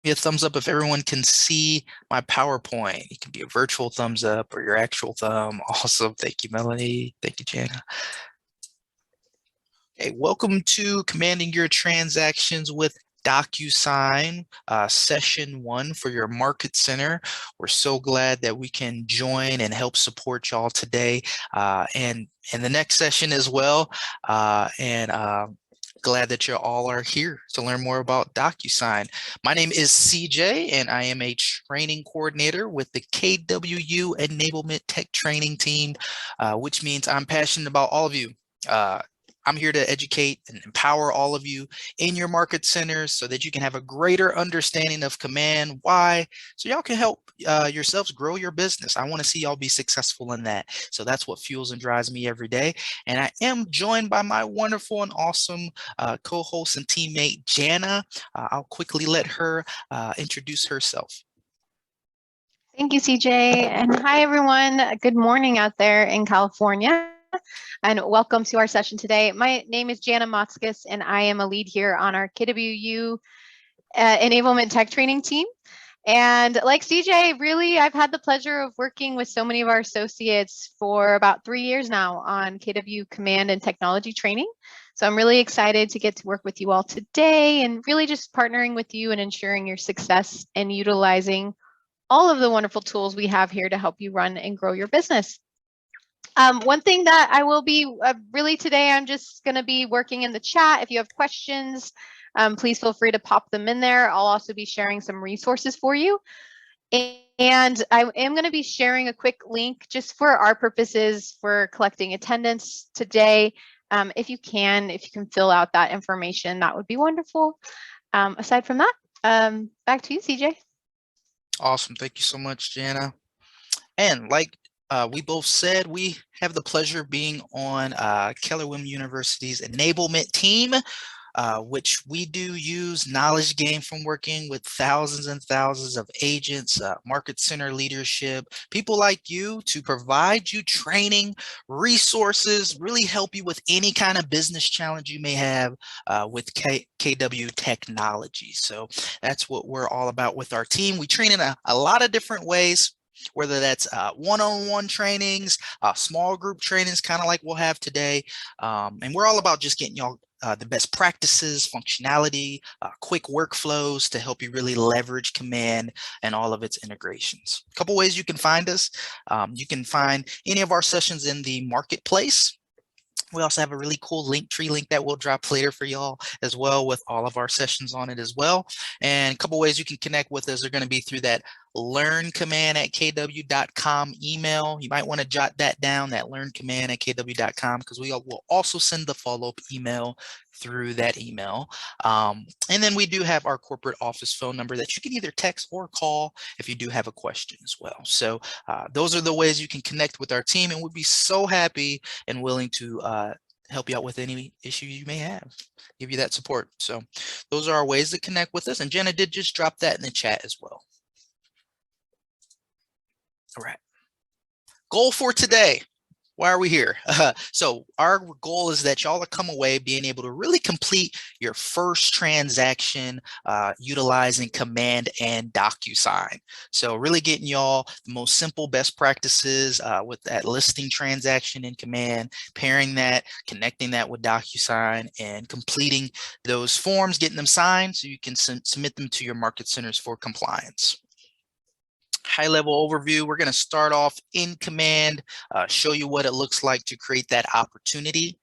me a thumbs up if everyone can see my PowerPoint. It can be a virtual thumbs up or your actual thumb. Awesome. Thank you, Melanie. Thank you, Jana. Okay, welcome to Commanding Your Transactions with DocuSign, session 1 for your market center. We're so glad that we can join and help support y'all today and in the next session as well. Glad that you all are here to learn more about DocuSign. My name is CJ, and I am a training coordinator with the KWU Enablement Tech Training Team, which means I'm passionate about all of you. I'm here to educate and empower all of you in your market centers so that you can have a greater understanding of command, why, so y'all can help yourselves grow your business. I want to see y'all be successful in that. So that's what fuels and drives me every day. And I am joined by my wonderful and awesome co-host and teammate, Jana. I'll quickly let her introduce herself. Thank you, CJ. And hi, everyone. Good morning out there in California. And welcome to our session today. My name is Jana Motskis, and I am a lead here on our KWU Enablement Tech Training Team. And like CJ, really, I've had the pleasure of working with so many of our associates for about 3 years now on KW Command and Technology Training. So I'm really excited to get to work with you all today and really just partnering with you and ensuring your success and utilizing all of the wonderful tools we have here to help you run and grow your business. One thing that I will be really today, I'm just going to be working in the chat. If you have questions, please feel free to pop them in there. I'll also be sharing some resources for you. And I am going to be sharing a quick link just for our purposes for collecting attendance today. If you can fill out that information, that would be wonderful. Aside from that, back to you, CJ. Awesome. Thank you so much, Jana. And like we both said, we have the pleasure of being on Keller University's enablement team, which we do use knowledge gained from working with thousands and thousands of agents, market center leadership, people like you to provide you training, resources, really help you with any kind of business challenge you may have with KW Technology. So that's what we're all about with our team. We train in a lot of different ways, whether that's one-on-one trainings, small group trainings, kind of like we'll have today. And we're all about just getting y'all the best practices, functionality, quick workflows to help you really leverage command and all of its integrations. A couple ways you can find us. You can find any of our sessions in the marketplace. We also have a really cool Linktree link that we'll drop later for y'all as well, with all of our sessions on it as well. And a couple ways you can connect with us are going to be through that learncommand@kw.com email. You might want to jot that down, that learncommand@kw.com, because we will also send the follow-up email through that email. And then we do have our corporate office phone number that you can either text or call if you do have a question as well. So those are the ways you can connect with our team, and we'd be so happy and willing to help you out with any issue you may have, give you that support. So those are our ways to connect with us. And Jenna did just drop that in the chat as well. All right. Goal for today. Why are we here? So our goal is that y'all will come away being able to really complete your first transaction utilizing Command and DocuSign. So really getting y'all the most simple best practices with that listing transaction in Command, pairing that, connecting that with DocuSign, and completing those forms, getting them signed so you can submit them to your market centers for compliance. High-level overview, we're going to start off in Command, show you what it looks like to create that opportunity,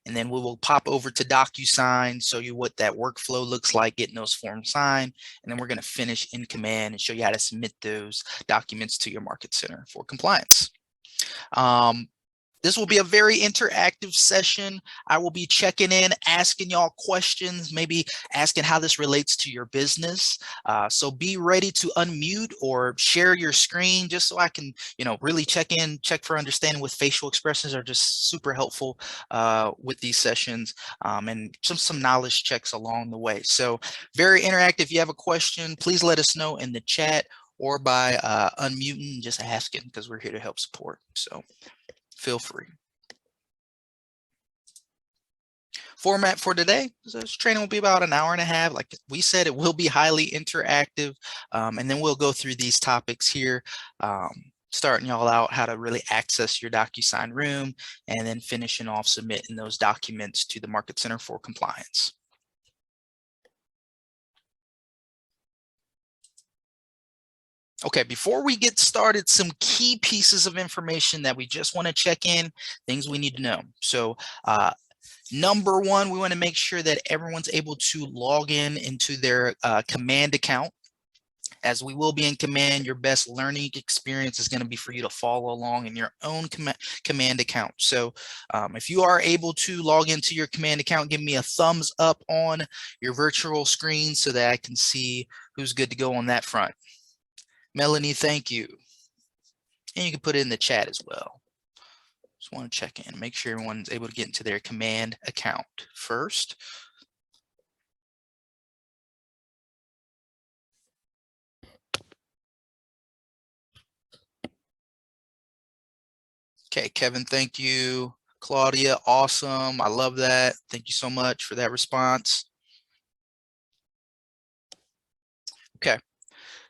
and then we will pop over to DocuSign, show you what that workflow looks like, getting those forms signed, and then we're going to finish in Command and show you how to submit those documents to your market center for compliance. This will be a very interactive session. I will be checking in, asking y'all questions, maybe asking how this relates to your business. So be ready to unmute or share your screen just so I can, really check for understanding with facial expressions are just super helpful with these sessions, and some knowledge checks along the way. So very interactive. If you have a question, please let us know in the chat or by unmuting and just asking, because we're here to help support. So feel free. Format for today, this training will be about an hour and a half. Like we said, it will be highly interactive. And then we'll go through these topics here, starting y'all out how to really access your DocuSign room, and then finishing off submitting those documents to the Market Center for compliance. Okay, before we get started, some key pieces of information that we just want to check in, things we need to know. So number one, we want to make sure that everyone's able to log in into their command account. As we will be in command, your best learning experience is going to be for you to follow along in your own command account. So if you are able to log into your command account, give me a thumbs up on your virtual screen so that I can see who's good to go on that front. Melanie, thank you. And you can put it in the chat as well. Just want to check in, make sure everyone's able to get into their command account first. Okay, Kevin, thank you. Claudia, awesome. I love that. Thank you so much for that response. Okay.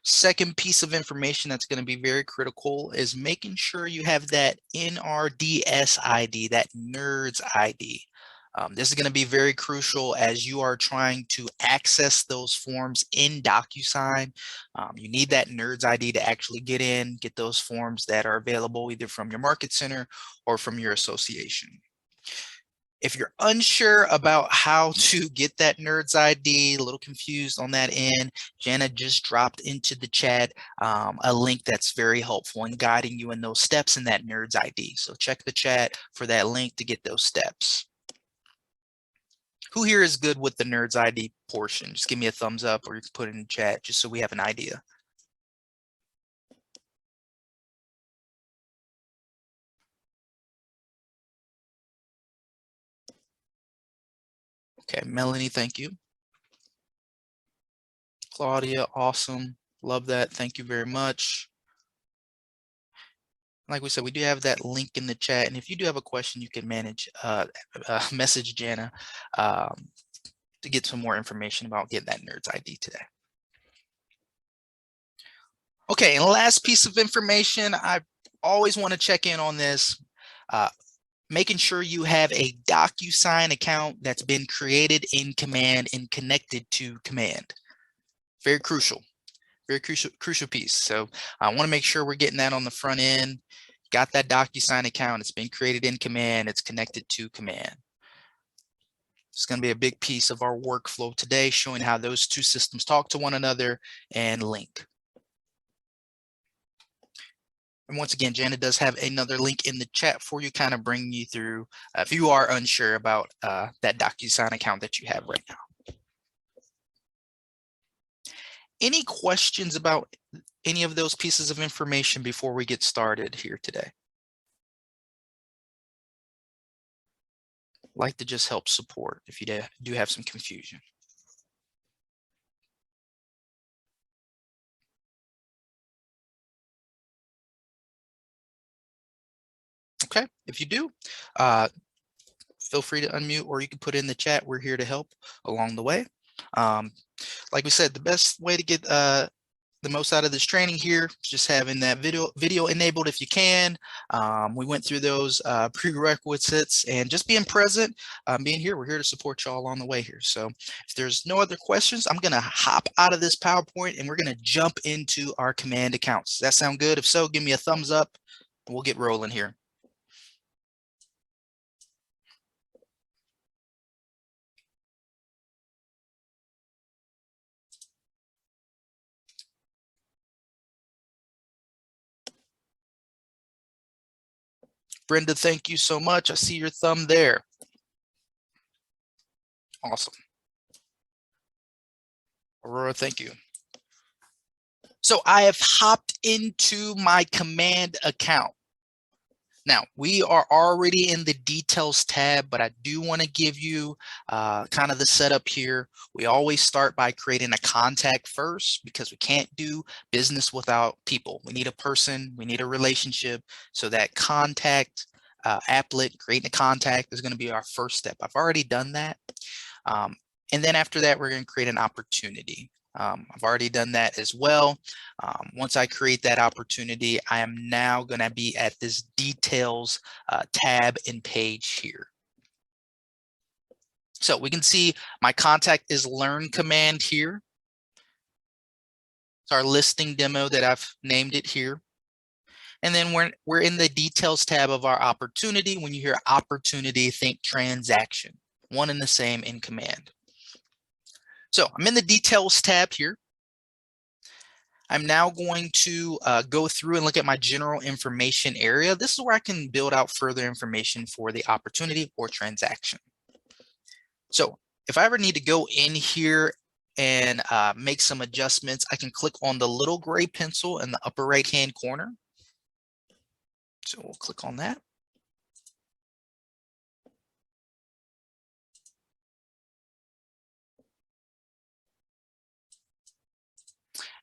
Second piece of information that's going to be very critical is making sure you have that NRDS ID, that NERDS ID. This is going to be very crucial as you are trying to access those forms in DocuSign. You need that NERDS ID to actually get in, get those forms that are available either from your market center or from your association. If you're unsure about how to get that NERDS ID, a little confused on that end, Jana just dropped into the chat a link that's very helpful in guiding you in those steps in that NERDS ID. So check the chat for that link to get those steps. Who here is good with the NERDS ID portion? Just give me a thumbs up, or you can put it in the chat just so we have an idea. Okay, Melanie, thank you. Claudia, awesome. Love that. Thank you very much. Like we said, we do have that link in the chat. And if you do have a question, you can message Jana to get some more information about getting that NERDS ID today. Okay, and the last piece of information, I always want to check in on this. Making sure you have a DocuSign account that's been created in command and connected to command. Very crucial piece. So I want to make sure we're getting that on the front end. Got that DocuSign account, it's been created in command, it's connected to command. It's going to be a big piece of our workflow today, showing how those two systems talk to one another and link. And once again, Janet does have another link in the chat for you, kind of bringing you through if you are unsure about that DocuSign account that you have right now. Any questions about any of those pieces of information before we get started here today? I'd like to just help support if you do have some confusion. Okay, if you do, feel free to unmute, or you can put it in the chat. We're here to help along the way. Like we said, the best way to get the most out of this training here is just having that video enabled if you can. We went through those prerequisites, and just being present, being here. We're here to support y'all along the way here. So if there's no other questions, I'm going to hop out of this PowerPoint and we're going to jump into our command accounts. Does that sound good? If so, give me a thumbs up and we'll get rolling here. Brenda, thank you so much. I see your thumb there. Awesome. Aurora, thank you. So I have hopped into my command account. Now, we are already in the details tab, but I do want to give you kind of the setup here. We always start by creating a contact first, because we can't do business without people. We need a person, we need a relationship. So that contact applet, creating a contact is going to be our first step. I've already done that. And then after that, we're going to create an opportunity. I've already done that as well. Once I create that opportunity, I am now going to be at this details tab and page here. So we can see my contact is learn command here. It's our listing demo that I've named it here. And then we're in the details tab of our opportunity. When you hear opportunity, think transaction, one and the same in command. So I'm in the details tab here. I'm now going to go through and look at my general information area. This is where I can build out further information for the opportunity or transaction. So if I ever need to go in here and make some adjustments, I can click on the little gray pencil in the upper right-hand corner. So we'll click on that.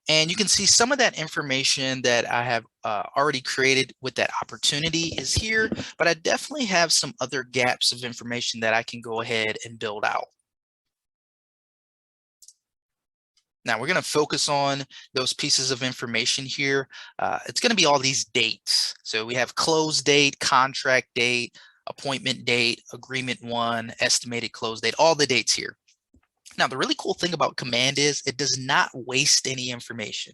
And you can see some of that information that I have already created with that opportunity is here, but I definitely have some other gaps of information that I can go ahead and build out. Now we're going to focus on those pieces of information here. It's going to be all these dates. So we have close date, contract date, appointment date, agreement one, estimated close date, all the dates here. Now, the really cool thing about command is it does not waste any information.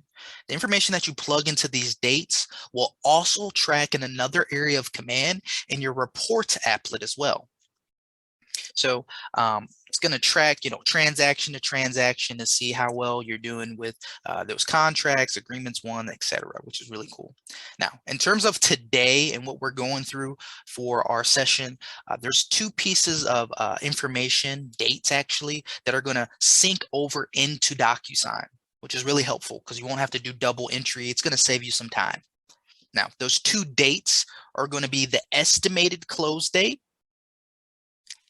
The information that you plug into these dates will also track in another area of command in your reports applet as well. So it's going to track, transaction to transaction to see how well you're doing with those contracts, agreements won, etc., which is really cool. Now, in terms of today and what we're going through for our session, there's two pieces of information, dates actually, that are going to sync over into DocuSign, which is really helpful because you won't have to do double entry. It's going to save you some time. Now, those two dates are going to be the estimated close date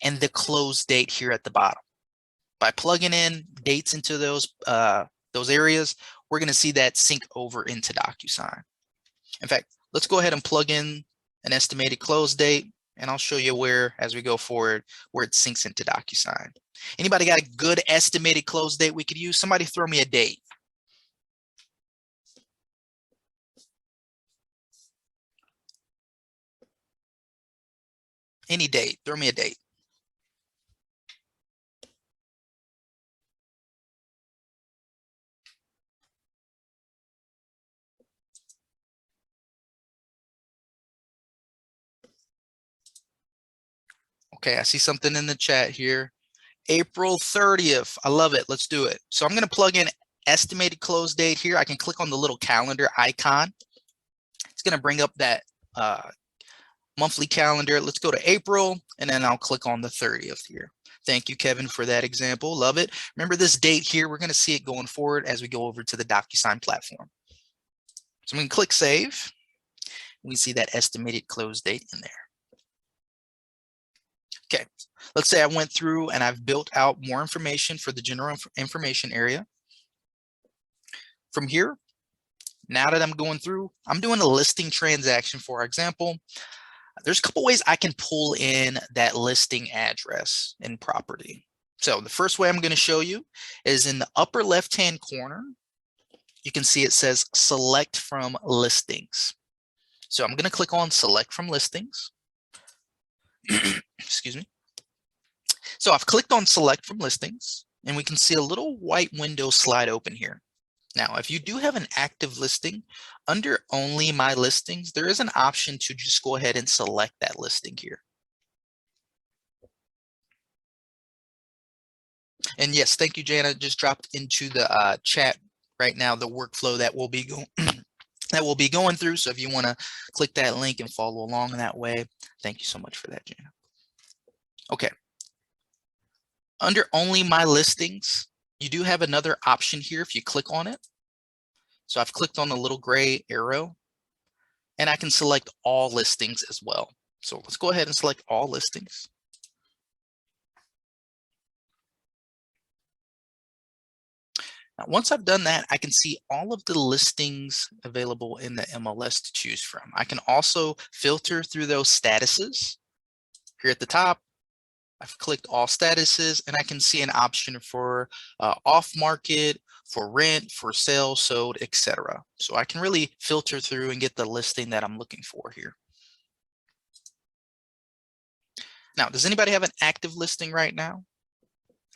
and the close date here at the bottom. By plugging in dates into those areas, we're going to see that sync over into DocuSign. In fact, let's go ahead and plug in an estimated close date, and I'll show you where, as we go forward, where it syncs into DocuSign. Anybody got a good estimated close date we could use? Somebody throw me a date. Any date, throw me a date. Okay, I see something in the chat here. April 30th. I love it. Let's do it. So I'm going to plug in estimated close date here. I can click on the little calendar icon. It's going to bring up that monthly calendar. Let's go to April, and then I'll click on the 30th here. Thank you, Kevin, for that example. Love it. Remember this date here. We're going to see it going forward as we go over to the DocuSign platform. So I'm going to click Save. We see that estimated close date in there. Okay, let's say I went through and I've built out more information for the general information area. From here, now that I'm going through, I'm doing a listing transaction, for example. There's a couple ways I can pull in that listing address in property. So the first way I'm going to show you is in the upper left-hand corner. You can see it says select from listings. So I'm going to click on select from listings. Excuse me. So I've clicked on select from listings, and we can see a little white window slide open here. Now, if you do have an active listing, under only my listings, there is an option to just go ahead and select that listing here. And yes, thank you, Jana. Just dropped into the chat right now the workflow that we'll be going through. So if you want to click that link and follow along that way, thank you so much for that, Jana. Okay. Under only my listings, you do have another option here if you click on it. So I've clicked on the little gray arrow, and I can select all listings as well. So let's go ahead and select all listings. Now, once I've done that, I can see all of the listings available in the MLS to choose from. I can also filter through those statuses. Here at the top, I've clicked all statuses, and I can see an option for off market, for rent, for sale, sold, etc. So I can really filter through and get the listing that I'm looking for here. Now, does anybody have an active listing right now?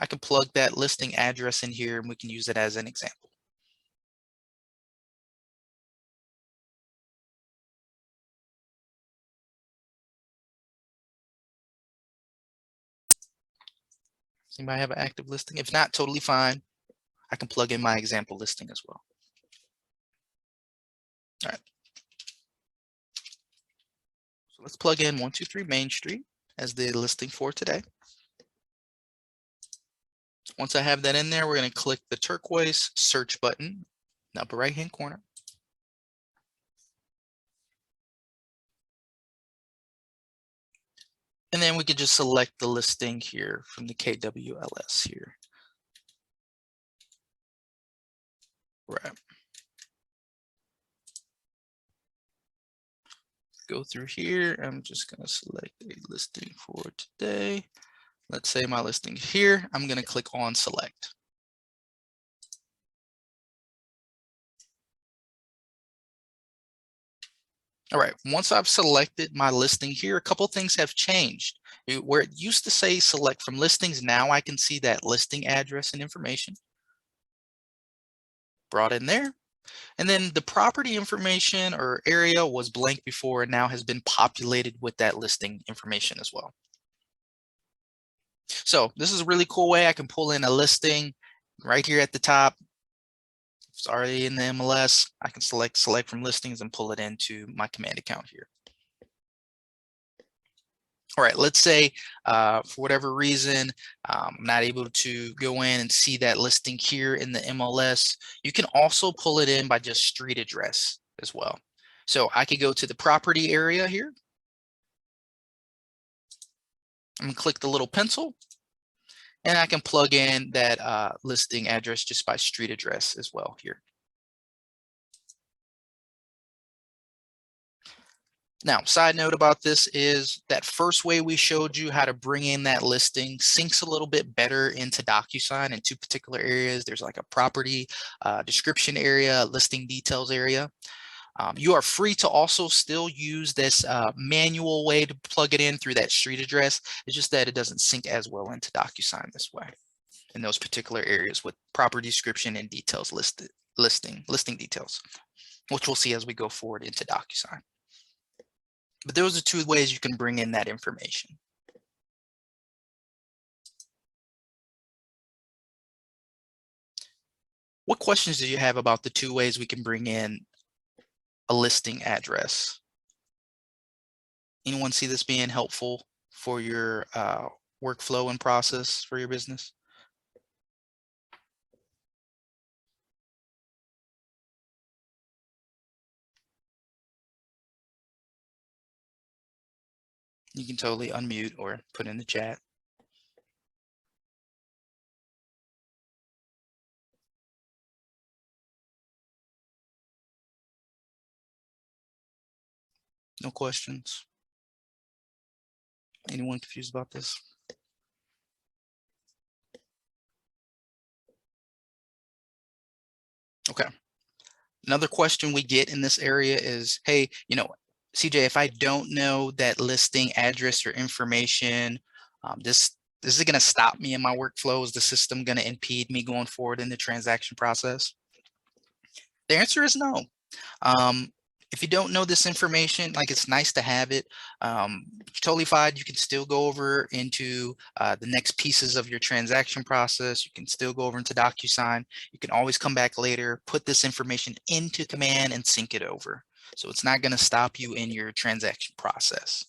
I can plug that listing address in here and we can use it as an example. Does anybody have an active listing? If not, totally fine. I can plug in my example listing as well. All right. So let's plug in 123 Main Street as the listing for today. Once I have that in there, we're going to click the turquoise search button in the upper right-hand corner. And then we could just select the listing here from the KWLS here. Right. Go through here. I'm just going to select a listing for today. Let's say my listing here. I'm going to click on select. All right, once I've selected my listing here, a couple things have changed. Where it used to say select from listings, now I can see that listing address and information brought in there. And then the property information or area was blank before and now has been populated with that listing information as well. So this is a really cool way I can pull in a listing right here at the top. If it's already in the MLS, I can select from listings and pull it into my command account here. All right, let's say for whatever reason, I'm not able to go in and see that listing here in the MLS. You can also pull it in by just street address as well. So I could go to the property area here. I'm gonna click the little pencil and I can plug in that listing address just by street address as well here. Now, side note about this is that first way we showed you how to bring in that listing syncs a little bit better into DocuSign in two particular areas. There's like a property description area, listing details area. You are free to also still use this manual way to plug it in through that street address. It's just that it doesn't sync as well into DocuSign this way in those particular areas with property description and details listing details, which we'll see as we go forward into DocuSign. But those are two ways you can bring in that information. What questions do you have about the two ways we can bring in a listing address? Anyone see this being helpful for your workflow and process for your business? You can totally unmute or put in the chat. No questions? Anyone confused about this? Okay. Another question we get in this area is, hey, CJ, if I don't know that listing address or information, this is going to stop me in my workflow? Is the system going to impede me going forward in the transaction process? The answer is no. If you don't know this information, like it's nice to have it, totally fine. You can still go over into the next pieces of your transaction process. You can still go over into DocuSign. You can always come back later, put this information into command and sync it over. So it's not going to stop you in your transaction process.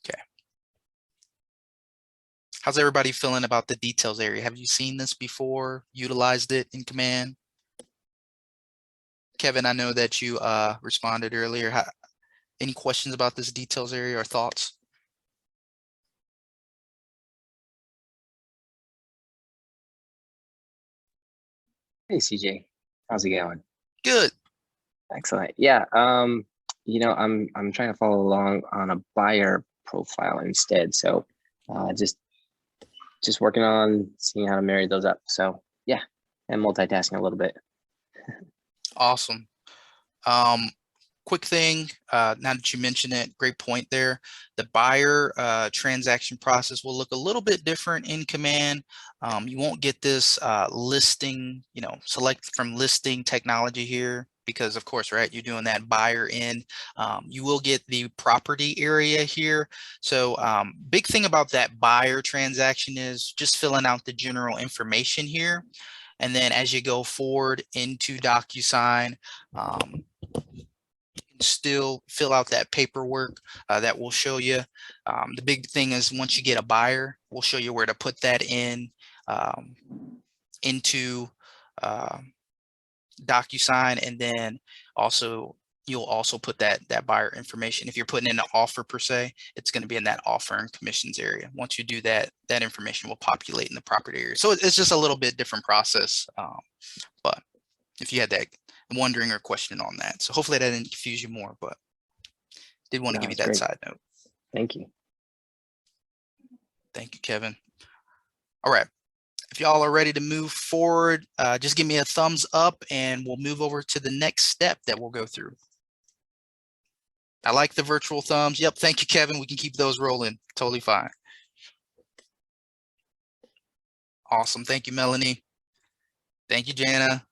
Okay. How's everybody feeling about the details area? Have you seen this before, utilized it in command? Kevin, I know that you responded earlier. Any questions about this details area or thoughts? Hey CJ, how's it going? Good. Excellent. Yeah. I'm trying to follow along on a buyer profile instead. So just working on seeing how to marry those up. So yeah, and multitasking a little bit. Awesome. Quick thing, now that you mentioned it, great point there. The buyer transaction process will look a little bit different in Command. You won't get this listing, select from listing technology here because of course, right, you're doing that buyer in. You will get the property area here. So big thing about that buyer transaction is just filling out the general information here. And then as you go forward into DocuSign, still fill out that paperwork that will show you. The big thing is once you get a buyer, we'll show you where to put that in into DocuSign, and then also you'll also put that buyer information. If you're putting in an offer per se, it's going to be in that offer and commissions area. Once you do that, that information will populate in the property area. So it's just a little bit different process. But if you had that wondering or question on that. So hopefully that didn't confuse you more, but did want to give you that side note. Thank you. Thank you, Kevin. All right. If y'all are ready to move forward, just give me a thumbs up and we'll move over to the next step that we'll go through. I like the virtual thumbs. Yep. Thank you, Kevin. We can keep those rolling. Totally fine. Awesome. Thank you, Melanie. Thank you, Jana.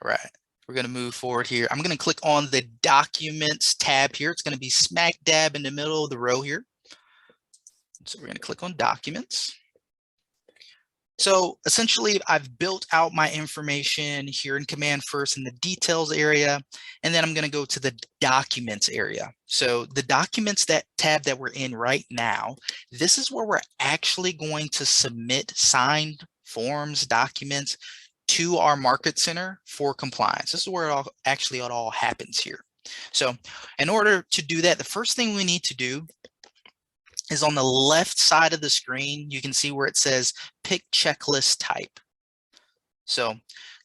All right. We're going to move forward here. I'm going to click on the Documents tab here. It's going to be smack dab in the middle of the row here. So we're going to click on Documents. So essentially, I've built out my information here in Command first in the Details area, and then I'm going to go to the Documents area. So the Documents tab that we're in right now, this is where we're actually going to submit signed forms, documents to our market center for compliance. This is where it all happens here. So in order to do that, the first thing we need to do is on the left side of the screen, you can see where it says pick checklist type. So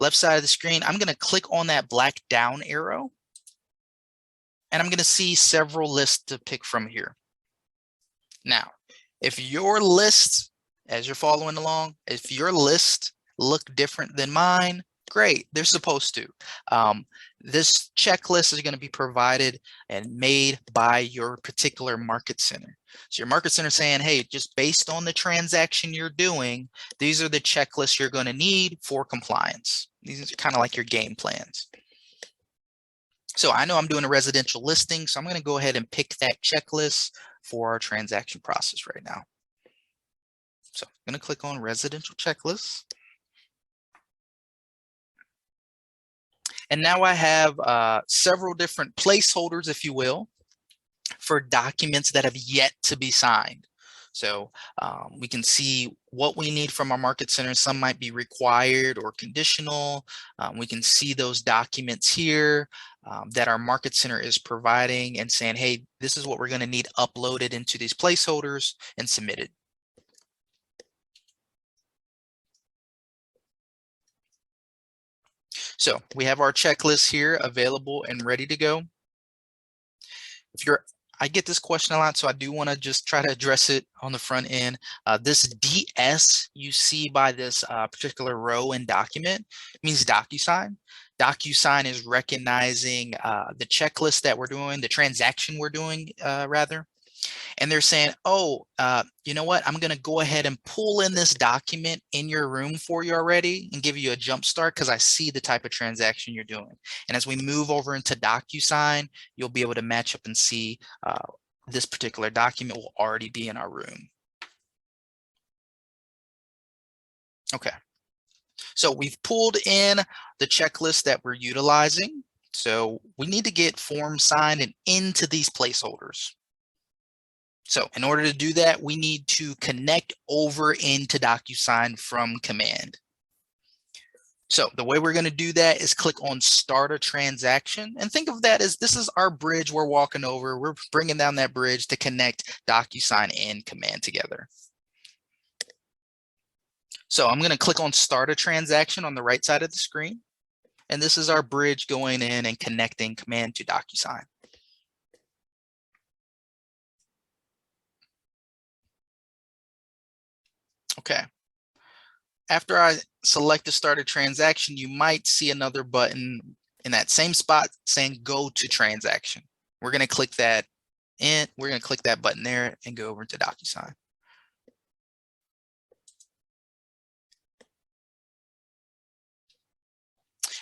left side of the screen, I'm going to click on that black down arrow, and I'm going to see several lists to pick from here. Now, if your list, as you're following along, if your list look different than mine, great, they're supposed to. This checklist is going to be provided and made by your particular market center. So your market center saying, hey, just based on the transaction you're doing, these are the checklists you're going to need for compliance. These are kind of like your game plans. So I know I'm doing a residential listing, so I'm going to go ahead and pick that checklist for our transaction process right now. So I'm going to click on residential checklist. And now I have several different placeholders, if you will, for documents that have yet to be signed. So we can see what we need from our market center. Some might be required or conditional. We can see those documents here that our market center is providing and saying, hey, this is what we're going to need uploaded into these placeholders and submitted. So we have our checklist here available and ready to go. I get this question a lot, so I do want to just try to address it on the front end. This DS you see by this particular row and document means DocuSign. DocuSign is recognizing the checklist that we're doing, the transaction we're doing, rather. And they're saying, oh, you know what? I'm going to go ahead and pull in this document in your room for you already and give you a jump start because I see the type of transaction you're doing. And as we move over into DocuSign, you'll be able to match up and see this particular document will already be in our room. Okay. So we've pulled in the checklist that we're utilizing. So we need to get forms signed and into these placeholders. So in order to do that, we need to connect over into DocuSign from Command. So the way we're going to do that is click on Start a Transaction. And think of that as this is our bridge we're walking over. We're bringing down that bridge to connect DocuSign and Command together. So I'm going to click on Start a Transaction on the right side of the screen. And this is our bridge going in and connecting Command to DocuSign. Okay. After I select the Start a Transaction, you might see another button in that same spot saying Go to Transaction. We're going to click that and we're going to click that button there and go over to DocuSign.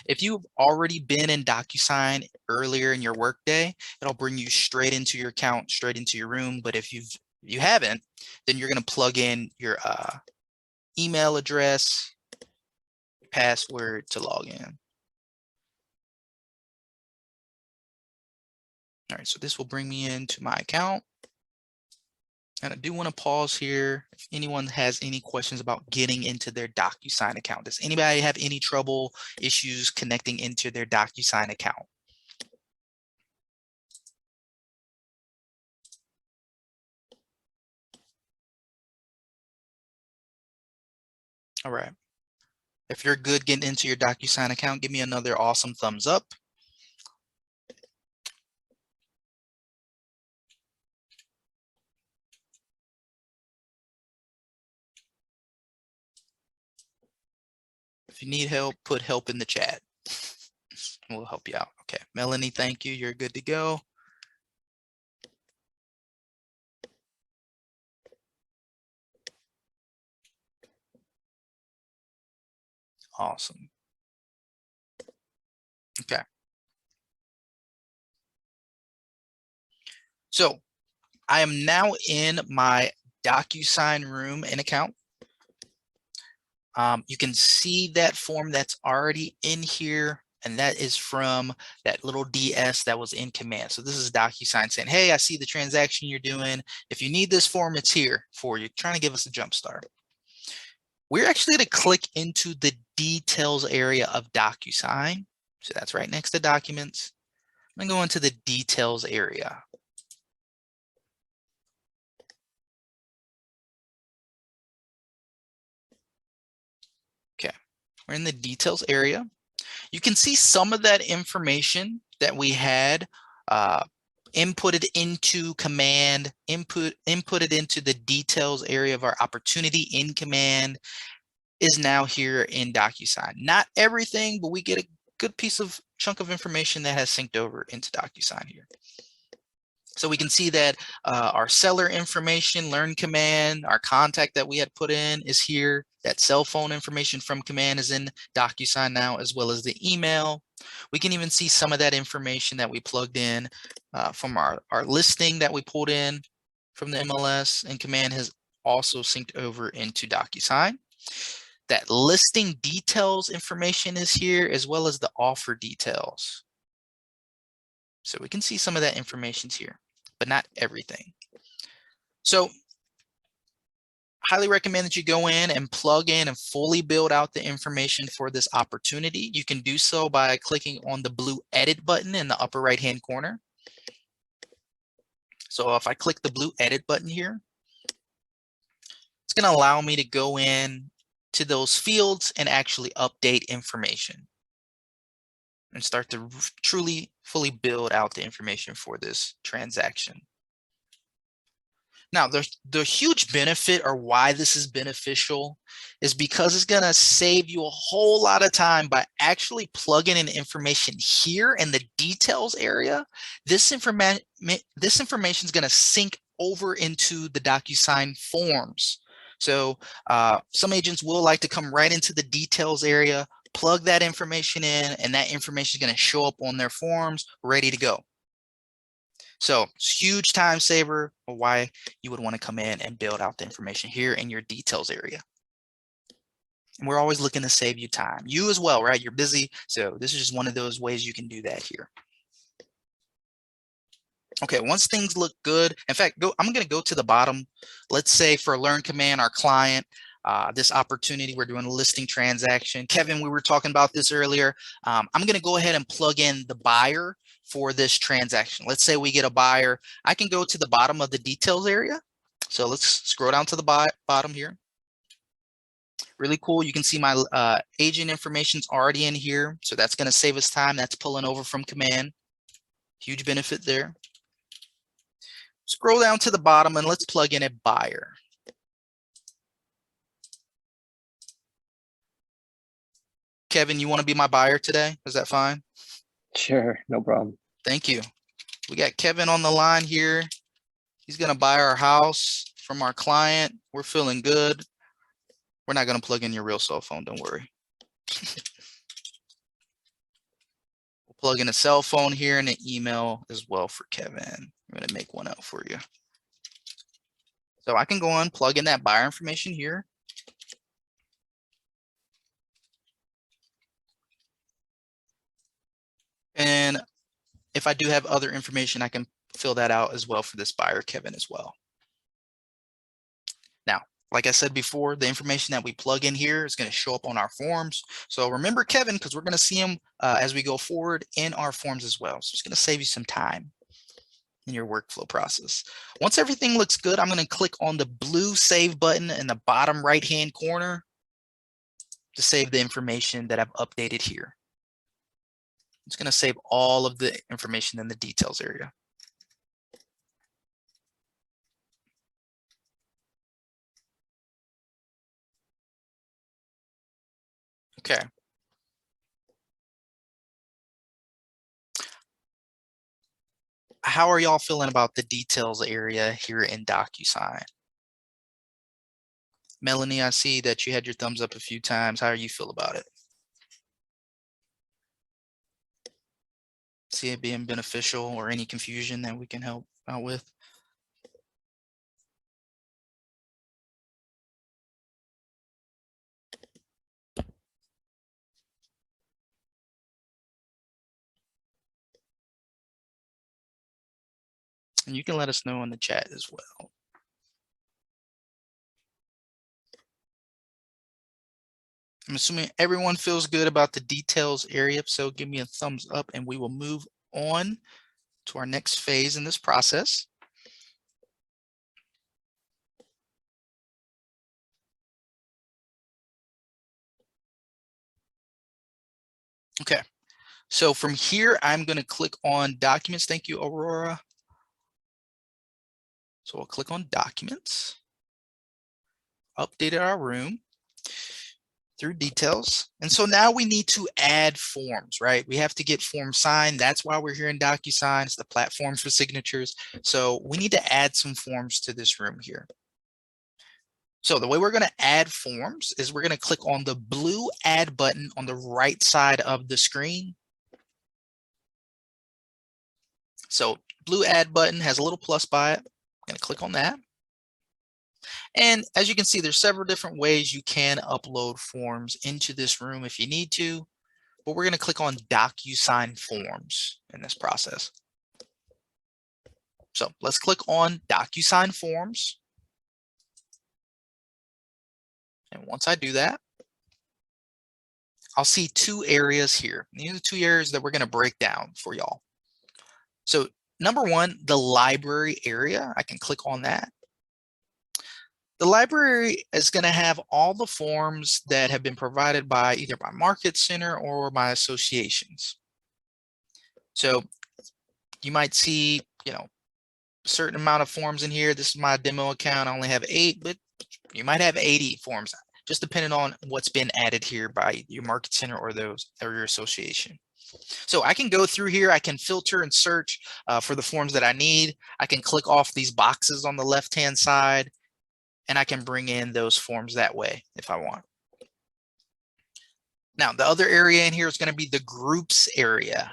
If you've already been in DocuSign earlier in your workday, it'll bring you straight into your account, straight into your room. But if you haven't, then you're going to plug in your email address, password to log in. All right, so this will bring me into my account. And I do want to pause here if anyone has any questions about getting into their DocuSign account. Does anybody have any trouble, issues connecting into their DocuSign account? All right. If you're good getting into your DocuSign account, give me another awesome thumbs up. If you need help, put help in the chat. We'll help you out. Okay, Melanie, thank you. You're good to go. Awesome. Okay. So I am now in my DocuSign room and account. You can see that form that's already in here, and that is from that little DS that was in Command. So this is DocuSign saying, hey, I see the transaction you're doing. If you need this form, it's here for you, trying to give us a jump start. We're actually going to click into the details area of DocuSign. So that's right next to documents. I'm going to go into the details area. Okay, we're in the details area. You can see some of that information that we had inputted into Command, inputted into the details area of our opportunity in Command is now here in DocuSign. Not everything, but we get a good chunk of information that has synced over into DocuSign here. So we can see that our seller information, learn Command, our contact that we had put in is here. That cell phone information from Command is in DocuSign now, as well as the email. We can even see some of that information that we plugged in from our listing that we pulled in from the MLS, and Command has also synced over into DocuSign. That listing details information is here, as well as the offer details. So we can see some of that information here, but not everything. So highly recommend that you go in and plug in and fully build out the information for this opportunity. You can do so by clicking on the blue edit button in the upper right hand corner. So if I click the blue edit button here, it's going to allow me to go in to those fields and actually update information and start to truly fully build out the information for this transaction. Now, the huge benefit, or why this is beneficial, is because it's going to save you a whole lot of time by actually plugging in information here in the details area. This information is going to sync over into the DocuSign forms. So some agents will like to come right into the details area, plug that information in, and that information is going to show up on their forms ready to go. So it's a huge time saver, or why you would want to come in and build out the information here in your details area. And we're always looking to save you time. You as well, right? You're busy. So this is just one of those ways you can do that here. Okay, once things look good, in fact, I'm going to go to the bottom. Let's say for Learn Command, our client, this opportunity, we're doing a listing transaction. Kevin, we were talking about this earlier. I'm going to go ahead and plug in the buyer for this transaction. Let's say we get a buyer. I can go to the bottom of the details area. So let's scroll down to the bottom here. Really cool. You can see my agent information's already in here. So that's going to save us time. That's pulling over from command. Huge benefit there. Scroll down to the bottom and let's plug in a buyer. Kevin, you want to be my buyer today? Is that fine? Sure, no problem. Thank you. We got Kevin on the line here. He's going to buy our house from our client. We're feeling good. We're not going to plug in your real cell phone. Don't worry. We'll plug in a cell phone here and an email as well for Kevin. I'm going to make one up for you. So I can go on, plug in that buyer information here. And if I do have other information, I can fill that out as well for this buyer, Kevin, as well. Now, like I said before, the information that we plug in here is going to show up on our forms. So remember Kevin, because we're going to see him as we go forward in our forms as well. So it's going to save you some time in your workflow process. Once everything looks good, I'm going to click on the blue save button in the bottom right-hand corner to save the information that I've updated here. It's going to save all of the information in the details area. Okay. How are y'all feeling about the details area here in DocuSign? Melanie, I see that you had your thumbs up a few times. How do you feel about it? See it being beneficial or any confusion that we can help out with? And you can let us know in the chat as well. I'm assuming everyone feels good about the details area, so give me a thumbs up and we will move on to our next phase in this process. Okay, so from here, I'm going to click on Documents. Thank you, Aurora. So we'll click on Documents, updated our room through details. And so now we need to add forms, right? We have to get forms signed. That's why we're here in DocuSign. It's the platform for signatures. So we need to add some forms to this room here. So the way we're going to add forms is we're going to click on the blue add button on the right side of the screen. So blue add button has a little plus by it. I'm going to click on that. And as you can see, there's several different ways you can upload forms into this room if you need to, but we're going to click on DocuSign Forms in this process. So let's click on DocuSign Forms. And once I do that, I'll see two areas here. These are the two areas that we're going to break down for y'all. So number one, the library area, I can click on that. The library is going to have all the forms that have been provided by either my market center or my associations. So you might see, a certain amount of forms in here. This is my demo account. I only have 8, but you might have 80 forms, just depending on what's been added here by your market center or your association. So I can go through here. I can filter and search for the forms that I need. I can click off these boxes on the left-hand side, and I can bring in those forms that way if I want. Now, the other area in here is going to be the groups area.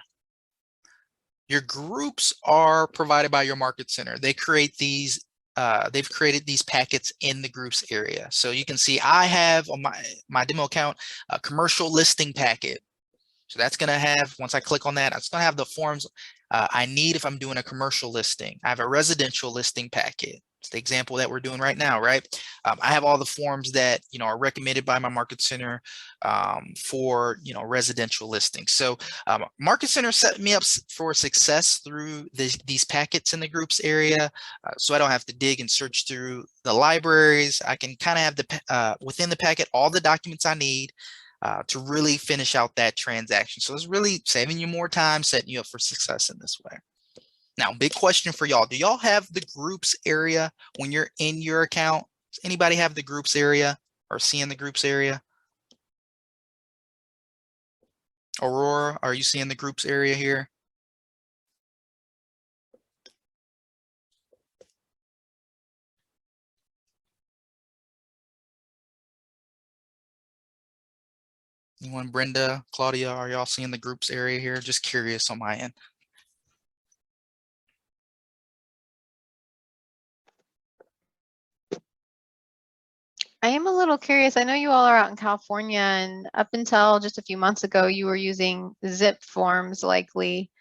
Your groups are provided by your market center. They create these, they've created these packets in the groups area. So you can see I have on my demo account a commercial listing packet. So that's going to have, once I click on that, it's going to have the forms I need if I'm doing a commercial listing. I have a residential listing packet. It's the example that we're doing right now, right? I have all the forms that, are recommended by my Market Center for, residential listings. So Market Center set me up for success through these packets in the groups area. So I don't have to dig and search through the libraries. I can kind of have within the packet all the documents I need to really finish out that transaction. So it's really saving you more time, setting you up for success in this way. Now, big question for y'all. Do y'all have the groups area when you're in your account? Does anybody have the groups area or seeing the groups area? Aurora, are you seeing the groups area here? Anyone, Brenda, Claudia, are y'all seeing the groups area here? Just curious on my end. I am a little curious. I know you all are out in California, and up until just a few months ago, you were using zip forms likely.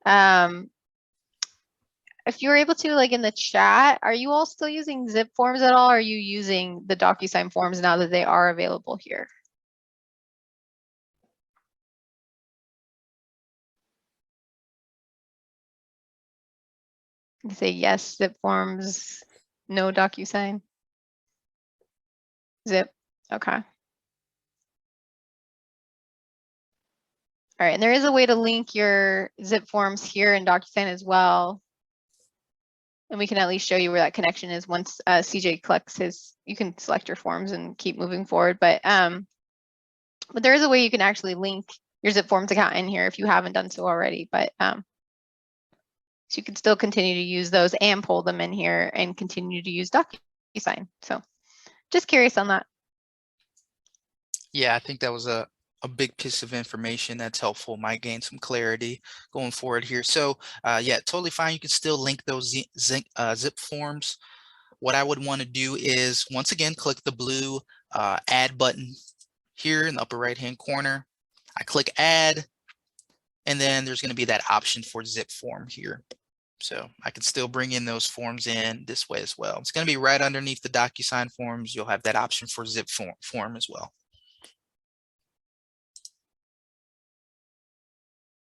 If you're able to, like in the chat, are you all still using zip forms at all? Or are you using the DocuSign forms now that they are available here? You say yes, zip forms, no DocuSign. Zip, okay. All right, and there is a way to link your zip forms here in DocuSign as well. And we can at least show you where that connection is once CJ collects his, you can select your forms and keep moving forward. But there is a way you can actually link your zip forms account in here if you haven't done so already. But so you can still continue to use those and pull them in here and continue to use DocuSign. So just curious on that. Yeah, I think that was a big piece of information that's helpful. Might gain some clarity going forward here. So yeah, totally fine. You can still link those zip forms. What I would want to do is, once again, click the blue add button here in the upper right hand corner. I click add, and then there's going to be that option for zip form here. So I can still bring in those forms in this way as well. It's going to be right underneath the DocuSign forms. You'll have that option for zip form as well.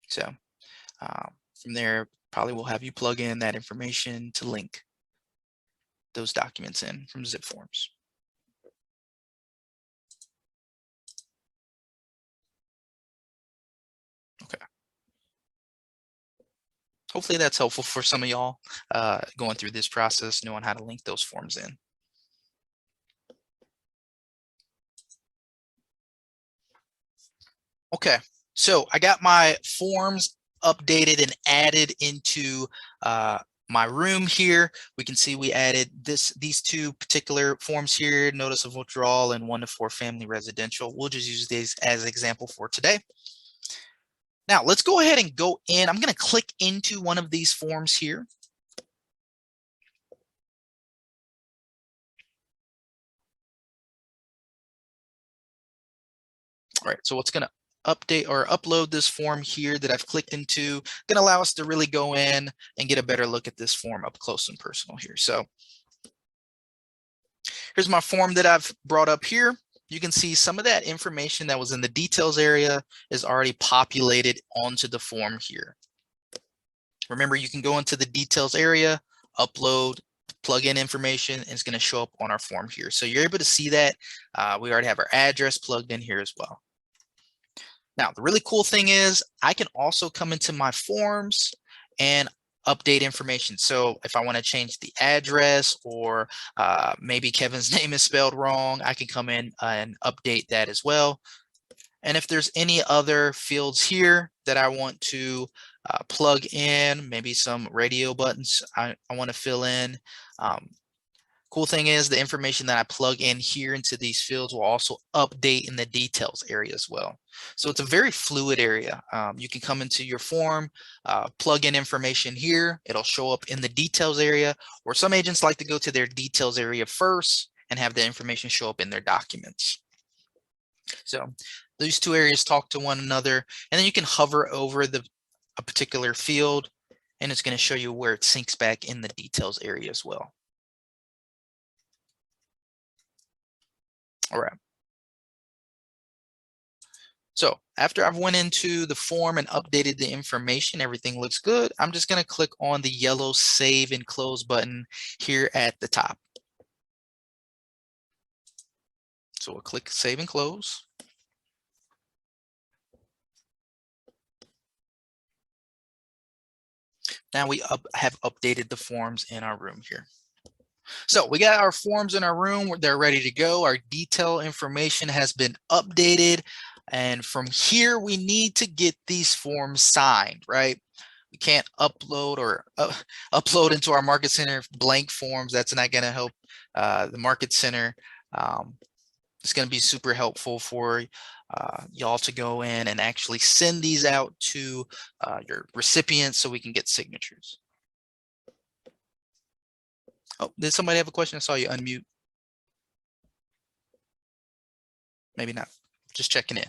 So from there, probably we'll have you plug in that information to link those documents in from zip forms. Okay. Hopefully that's helpful for some of y'all going through this process, knowing how to link those forms in. Okay, so I got my forms updated and added into my room here. We can see we added these two particular forms here, notice of withdrawal and 1 to 4 family residential. We'll just use these as an example for today. Now let's go ahead and go in. I'm going to click into one of these forms here. All right, so what's going to update or upload this form here that I've clicked into, going to allow us to really go in and get a better look at this form up close and personal here. So here's my form that I've brought up here. You can see some of that information that was in the details area is already populated onto the form here. Remember, you can go into the details area, upload, plug in information, and it's going to show up on our form here. So you're able to see that we already have our address plugged in here as well. Now, the really cool thing is I can also come into my forms and update information. So if I want to change the address, or maybe Kevin's name is spelled wrong, I can come in and update that as well. And if there's any other fields here that I want to plug in, maybe some radio buttons I want to fill in. Cool thing is the information that I plug in here into these fields will also update in the details area as well. So it's a very fluid area. You can come into your form, plug in information here. It'll show up in the details area, or some agents like to go to their details area first and have the information show up in their documents. So these two areas talk to one another, and then you can hover over a particular field, and it's going to show you where it syncs back in the details area as well. All right. So after I've went into the form and updated the information, everything looks good. I'm just going to click on the yellow Save and Close button here at the top. So we'll click Save and Close. Now we have updated the forms in our room here. So we got our forms in our room. They're ready to go. Our detail information has been updated. And from here, we need to get these forms signed, right? We can't upload or upload into our Market Center blank forms. That's not going to help the Market Center. It's going to be super helpful for y'all to go in and actually send these out to your recipients so we can get signatures. Oh, did somebody have a question? I saw you unmute. Maybe not. Just checking in.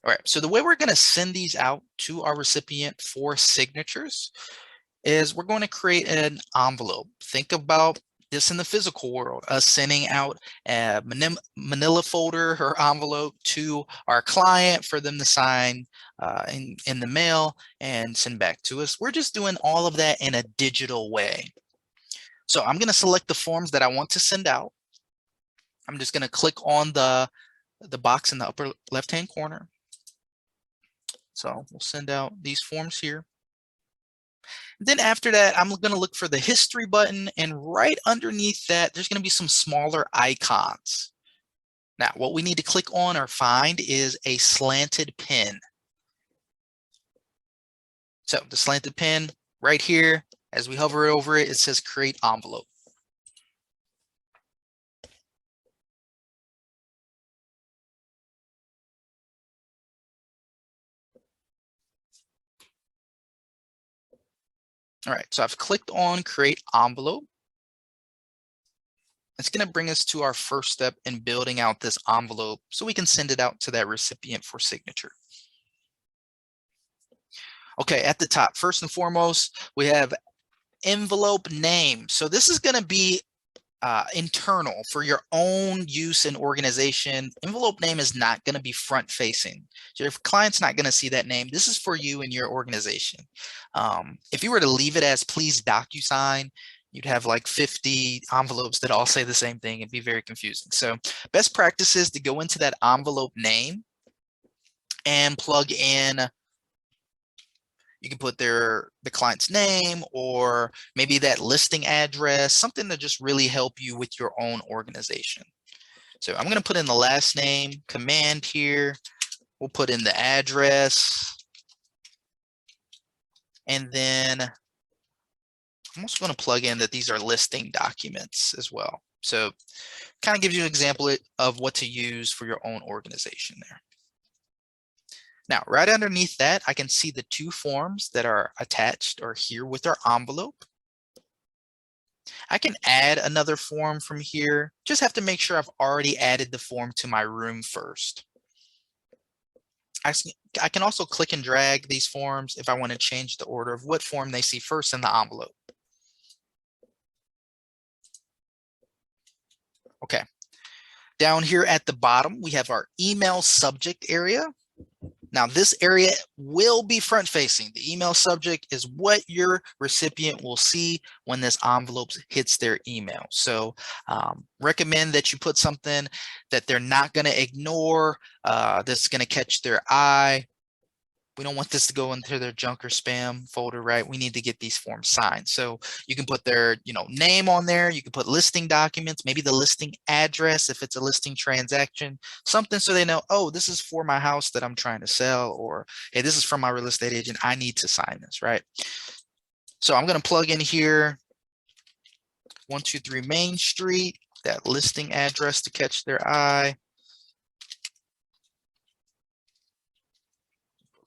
All right, so the way we're going to send these out to our recipient for signatures is we're going to create an envelope. Think about this in the physical world, us sending out a manila folder or envelope to our client for them to sign in the mail and send back to us. We're just doing all of that in a digital way. So I'm going to select the forms that I want to send out. I'm just going to click on the box in the upper left-hand corner. So we'll send out these forms here. Then after that, I'm going to look for the history button, and right underneath that, there's going to be some smaller icons. Now, what we need to click on or find is a slanted pen. So the slanted pen right here, as we hover over it, it says create envelope. All right, so I've clicked on create envelope. It's going to bring us to our first step in building out this envelope so we can send it out to that recipient for signature. Okay, at the top, first and foremost, we have envelope name. So this is going to be internal for your own use and organization. Envelope name is not going to be front facing. So your client's not going to see that name. This is for you and your organization. If you were to leave it as please DocuSign, you'd have like 50 envelopes that all say the same thing. It'd be very confusing. So best practice is to go into that envelope name and plug in. You can put the client's name or maybe that listing address, something to just really help you with your own organization. So I'm going to put in the last name command here. We'll put in the address. And then I'm also going to plug in that these are listing documents as well. So kind of gives you an example of what to use for your own organization there. Now, right underneath that, I can see the two forms that are attached or here with our envelope. I can add another form from here. Just have to make sure I've already added the form to my room first. I can also click and drag these forms if I want to change the order of what form they see first in the envelope. Okay. Down here at the bottom, we have our email subject area. Now, this area will be front facing. The email subject is what your recipient will see when this envelope hits their email. So recommend that you put something that they're not going to ignore, that's going to catch their eye. We don't want this to go into their junk or spam folder, right? We need to get these forms signed. So you can put their, name on there. You can put listing documents, maybe the listing address if it's a listing transaction, something so they know, oh, this is for my house that I'm trying to sell, or hey, this is from my real estate agent. I need to sign this, right? So I'm going to plug in here 123 Main Street, that listing address to catch their eye.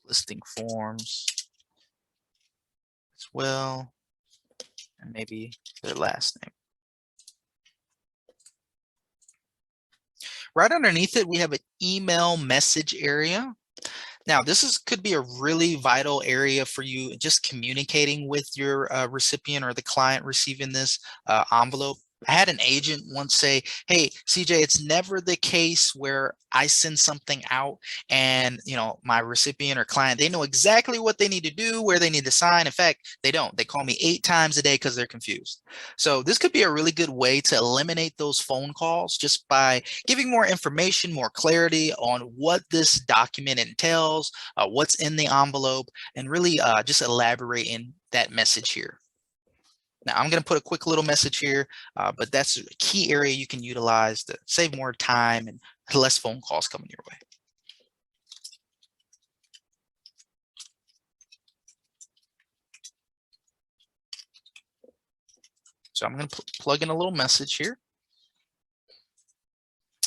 Listing forms as well, and maybe their last name. Right underneath it, we have an email message area. Now, this could be a really vital area for you just communicating with your recipient or the client receiving this envelope. I had an agent once say, hey, CJ, it's never the case where I send something out and, my recipient or client, they know exactly what they need to do, where they need to sign. In fact, they don't. They call me 8 times a day because they're confused. So this could be a really good way to eliminate those phone calls just by giving more information, more clarity on what this document entails, what's in the envelope, and really just elaborating that message here. Now, I'm going to put a quick little message here, but that's a key area you can utilize to save more time and less phone calls coming your way. So I'm going to plug in a little message here.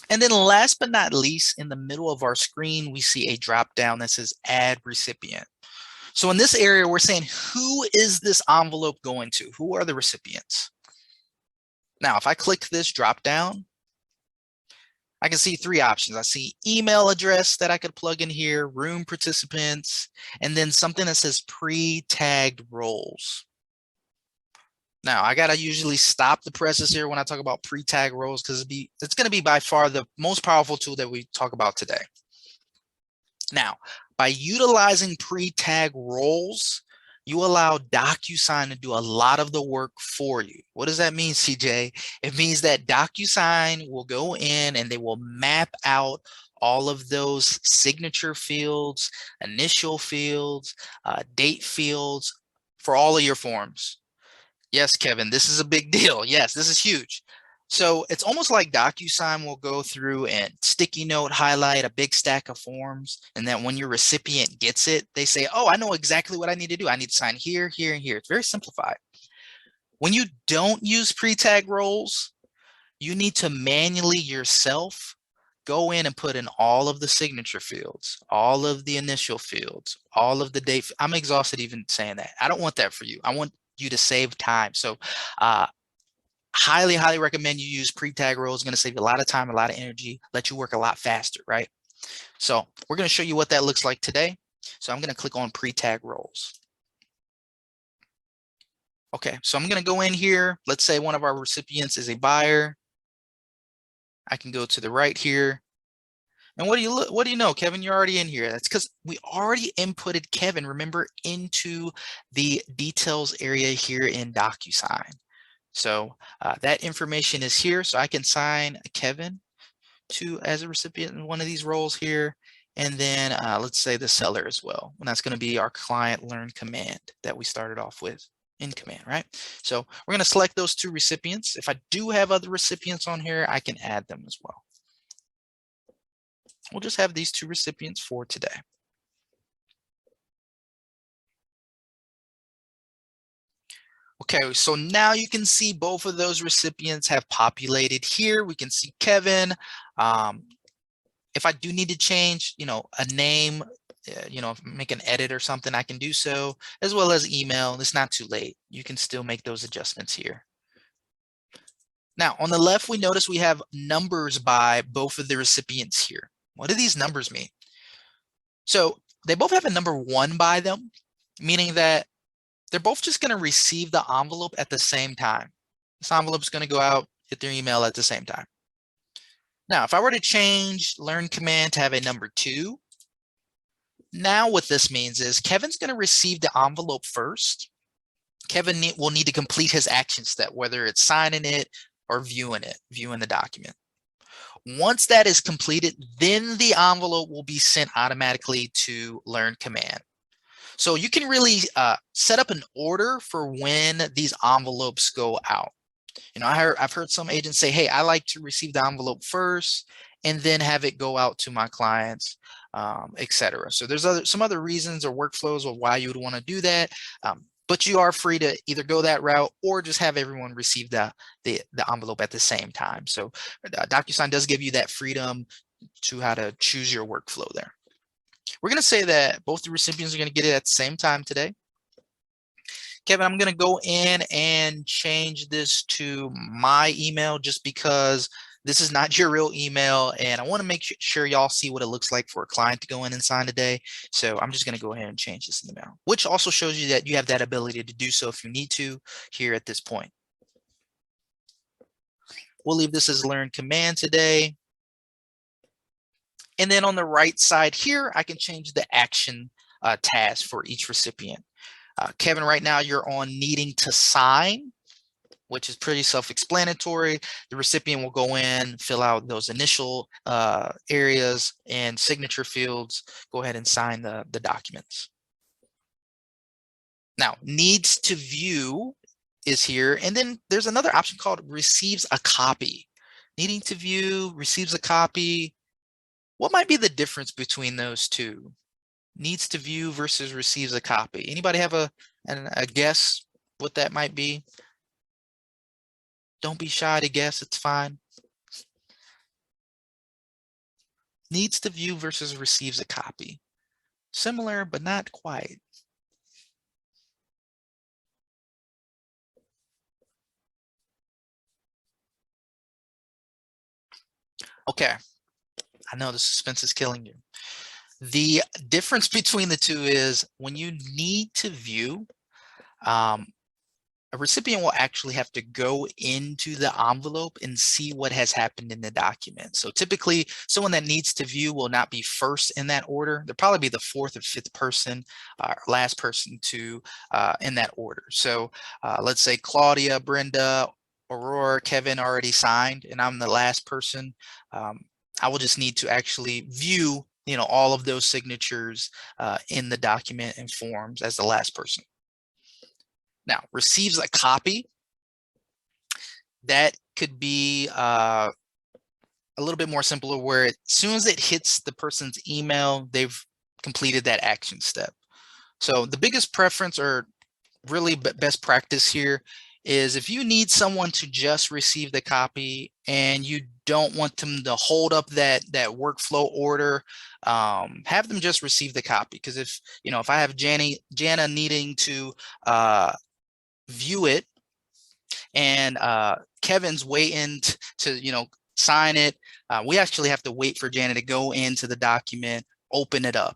And then last but not least, in the middle of our screen, we see a drop down that says Add Recipient. So in this area, we're saying, who is this envelope going to? Who are the recipients? Now, if I click this drop down, I can see 3 options. I see email address that I could plug in here, room participants, and then something that says pre-tagged roles. Now, I got to usually stop the presses here when I talk about pre-tag roles because it's going to be by far the most powerful tool that we talk about today. Now, by utilizing pre-tag roles, you allow DocuSign to do a lot of the work for you. What does that mean, CJ? It means that DocuSign will go in and they will map out all of those signature fields, initial fields, date fields for all of your forms. Yes, Kevin, this is a big deal. Yes, this is huge. So it's almost like DocuSign will go through and sticky note highlight a big stack of forms. And then when your recipient gets it, they say, oh, I know exactly what I need to do. I need to sign here, here, and here. It's very simplified. When you don't use pre-tag roles, you need to manually yourself go in and put in all of the signature fields, all of the initial fields, all of the date. I'm exhausted even saying that. I don't want that for you. I want you to save time. So highly recommend you use pre-tag roles. It's going to save you a lot of time, a lot of energy, let you work a lot faster, right? So we're going to show you what that looks like today. So I'm going to click on pre-tag roles. Okay, so I'm going to go in here. Let's say one of our recipients is a buyer. I can go to the right here. And what do you know, Kevin? You're already in here. That's because we already inputted Kevin, remember, into the details area here in DocuSign. So that information is here. So I can sign Kevin as a recipient in one of these roles here. And then let's say the seller as well. And that's going to be our client learn command that we started off with in command, right? So we're going to select those 2 recipients. If I do have other recipients on here, I can add them as well. We'll just have these 2 recipients for today. Okay, so now you can see both of those recipients have populated here. We can see Kevin. If I do need to change, a name, make an edit or something, I can do so, as well as email. It's not too late. You can still make those adjustments here. Now, on the left, we notice we have numbers by both of the recipients here. What do these numbers mean? So they both have a number 1 by them, meaning that they're both just going to receive the envelope at the same time. This envelope is going to go out, hit their email at the same time. Now, if I were to change learn command to have a number 2, now what this means is Kevin's going to receive the envelope first. Kevin will need to complete his action step, whether it's signing it or viewing the document. Once that is completed, then the envelope will be sent automatically to learn command. So you can really set up an order for when these envelopes go out. I've heard some agents say, hey, I like to receive the envelope first and then have it go out to my clients, etc. So there's some other reasons or workflows of why you would want to do that. But you are free to either go that route or just have everyone receive the envelope at the same time. So DocuSign does give you that freedom to how to choose your workflow there. We're going to say that both the recipients are going to get it at the same time today. Kevin, I'm going to go in and change this to my email just because this is not your real email. And I want to make sure y'all see what it looks like for a client to go in and sign today. So I'm just going to go ahead and change this in the mail, which also shows you that you have that ability to do so if you need to here at this point. We'll leave this as learn command today. And then on the right side here, I can change the action task for each recipient. Kevin, right now you're on needing to sign, which is pretty self-explanatory. The recipient will go in, fill out those initial areas and signature fields, go ahead and sign the documents. Now, needs to view is here. And then there's another option called receives a copy. Needing to view, receives a copy. What might be the difference between those two? Needs to view versus receives a copy. Anybody have a guess what that might be? Don't be shy to guess, it's fine. Needs to view versus receives a copy. Similar, but not quite. Okay, I know the suspense is killing you. The difference between the two is when you need to view, a recipient will actually have to go into the envelope and see what has happened in the document. So typically, someone that needs to view will not be first in that order. They'll probably be the fourth or fifth person, last person to in that order. So let's say Claudia, Brenda, Aurora, Kevin already signed, and I'm the last person. I will just need to actually view, all of those signatures in the document and forms as the last person. Now, receives a copy. That could be a little bit more simpler, where as soon as it hits the person's email, they've completed that action step. So the biggest preference, or really best practice here, is if you need someone to just receive the copy and you don't want them to hold up that workflow order, have them just receive the copy. Because if I have Jana needing to view it, and Kevin's waiting to sign it, we actually have to wait for Jana to go into the document, open it up,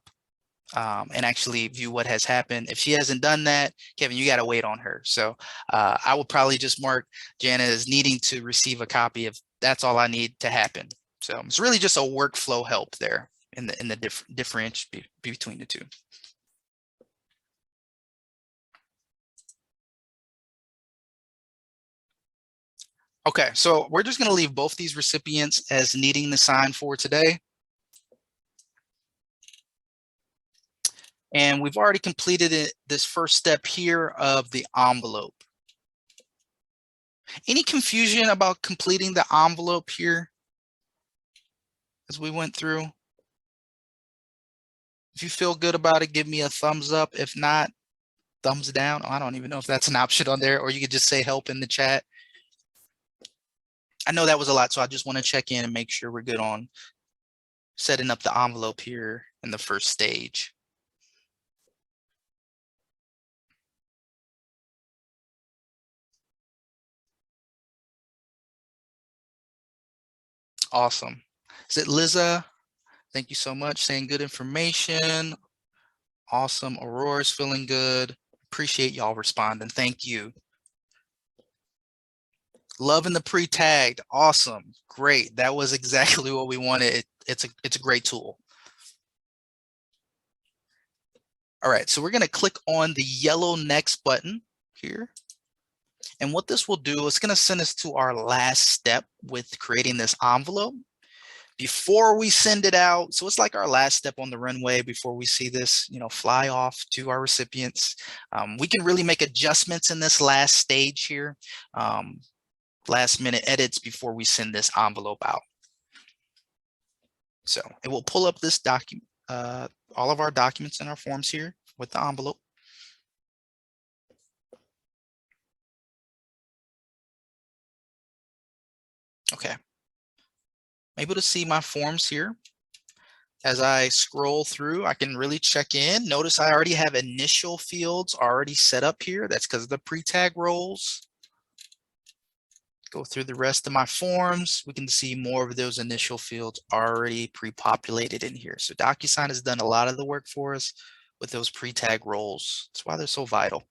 and actually view what has happened. If she hasn't done that, Kevin, you got to wait on her. So I would probably just mark Jana as needing to receive a copy if that's all I need to happen. So it's really just a workflow help there in the difference between the two. Okay, so we're just going to leave both these recipients as needing to sign for today. And we've already completed this first step here of the envelope. Any confusion about completing the envelope here as we went through? If you feel good about it, give me a thumbs up. If not, thumbs down. I don't even know if that's an option on there, or you could just say help in the chat. I know that was a lot, so I just want to check in and make sure we're good on setting up the envelope here in the first stage. Awesome. Is it Liza? Thank you so much. Saying good information. Awesome. Aurora's feeling good. Appreciate y'all responding. Thank you. Loving the pre-tagged. Awesome. Great. That was exactly what we wanted. It's a great tool. All right, so we're going to click on the yellow next button here. And what this will do, it's going to send us to our last step with creating this envelope before we send it out. So it's like our last step on the runway before we see this, fly off to our recipients. We can really make adjustments in this last stage here, last minute edits before we send this envelope out. So it will pull up this document, all of our documents and our forms here with the envelope. Okay. I'm able to see my forms here. As I scroll through, I can really check in. Notice I already have initial fields already set up here. That's because of the pre-tag roles. Go through the rest of my forms. We can see more of those initial fields already pre-populated in here. So DocuSign has done a lot of the work for us with those pre-tag roles. That's why they're so vital.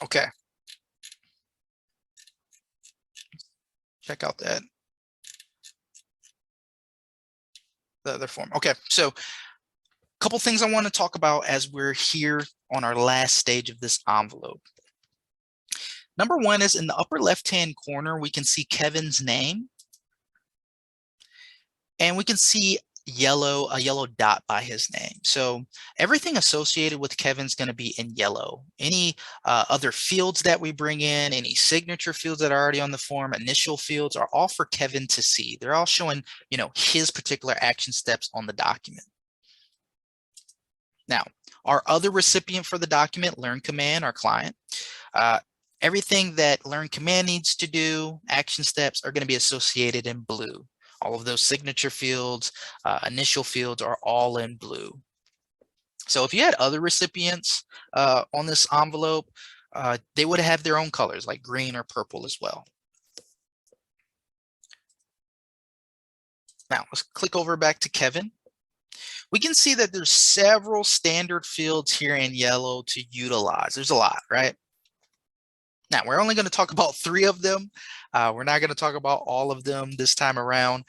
Okay. check out that the other form. Okay, so a couple things I want to talk about as we're here on our last stage of this envelope. Number one is in the upper left-hand corner, we can see Kevin's name. And we can see a yellow dot by his name. So everything associated with Kevin's going to be in yellow. Any other fields that we bring in, any signature fields that are already on the form, initial fields are all for Kevin to see. They're all showing, his particular action steps on the document. Now, our other recipient for the document, Learn Command, our client, everything that Learn Command needs to do, action steps, are going to be associated in blue. All of those signature fields, initial fields are all in blue. So if you had other recipients on this envelope, they would have their own colors like green or purple as well. Now let's click over back to Kevin. We can see that there's several standard fields here in yellow to utilize. There's a lot, right? Now, we're only going to talk about 3 of them. We're not going to talk about all of them this time around.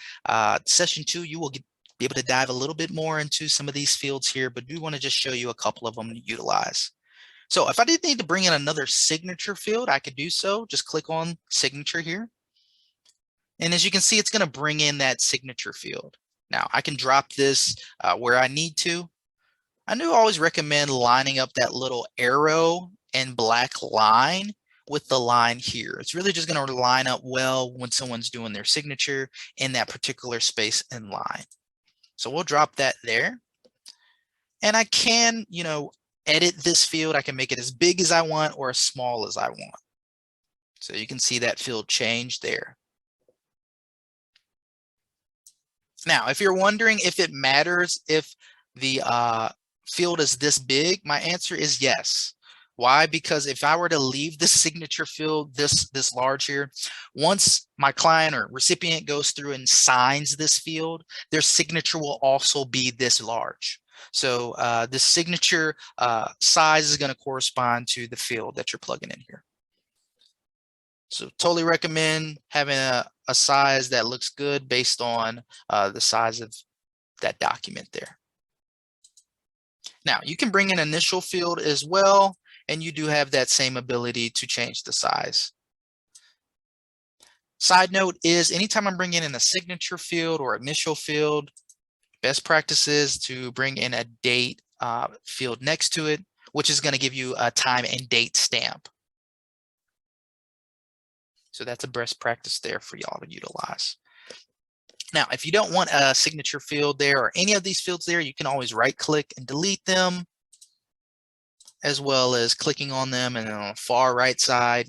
Session 2, you will be able to dive a little bit more into some of these fields here, but do want to just show you a couple of them to utilize. So if I did need to bring in another signature field, I could do so. Just click on signature here. And as you can see, it's going to bring in that signature field. Now, I can drop this where I need to. I do always recommend lining up that little arrow and black line with the line here. It's really just going to line up well when someone's doing their signature in that particular space and line. So we'll drop that there. And I can, edit this field. I can make it as big as I want or as small as I want. So you can see that field change there. Now, if you're wondering if it matters if the field is this big, my answer is yes. Why? Because if I were to leave the signature field this large here, once my client or recipient goes through and signs this field, their signature will also be this large. So the signature size is going to correspond to the field that you're plugging in here. So totally recommend having a size that looks good based on the size of that document there. Now, you can bring an initial field as well, and you do have that same ability to change the size. Side note is anytime I'm bringing in a signature field or initial field, best practice is to bring in a date field next to it, which is going to give you a time and date stamp. So that's a best practice there for y'all to utilize. Now, if you don't want a signature field there or any of these fields there, you can always right click and delete them, as well as clicking on them and on the far right side,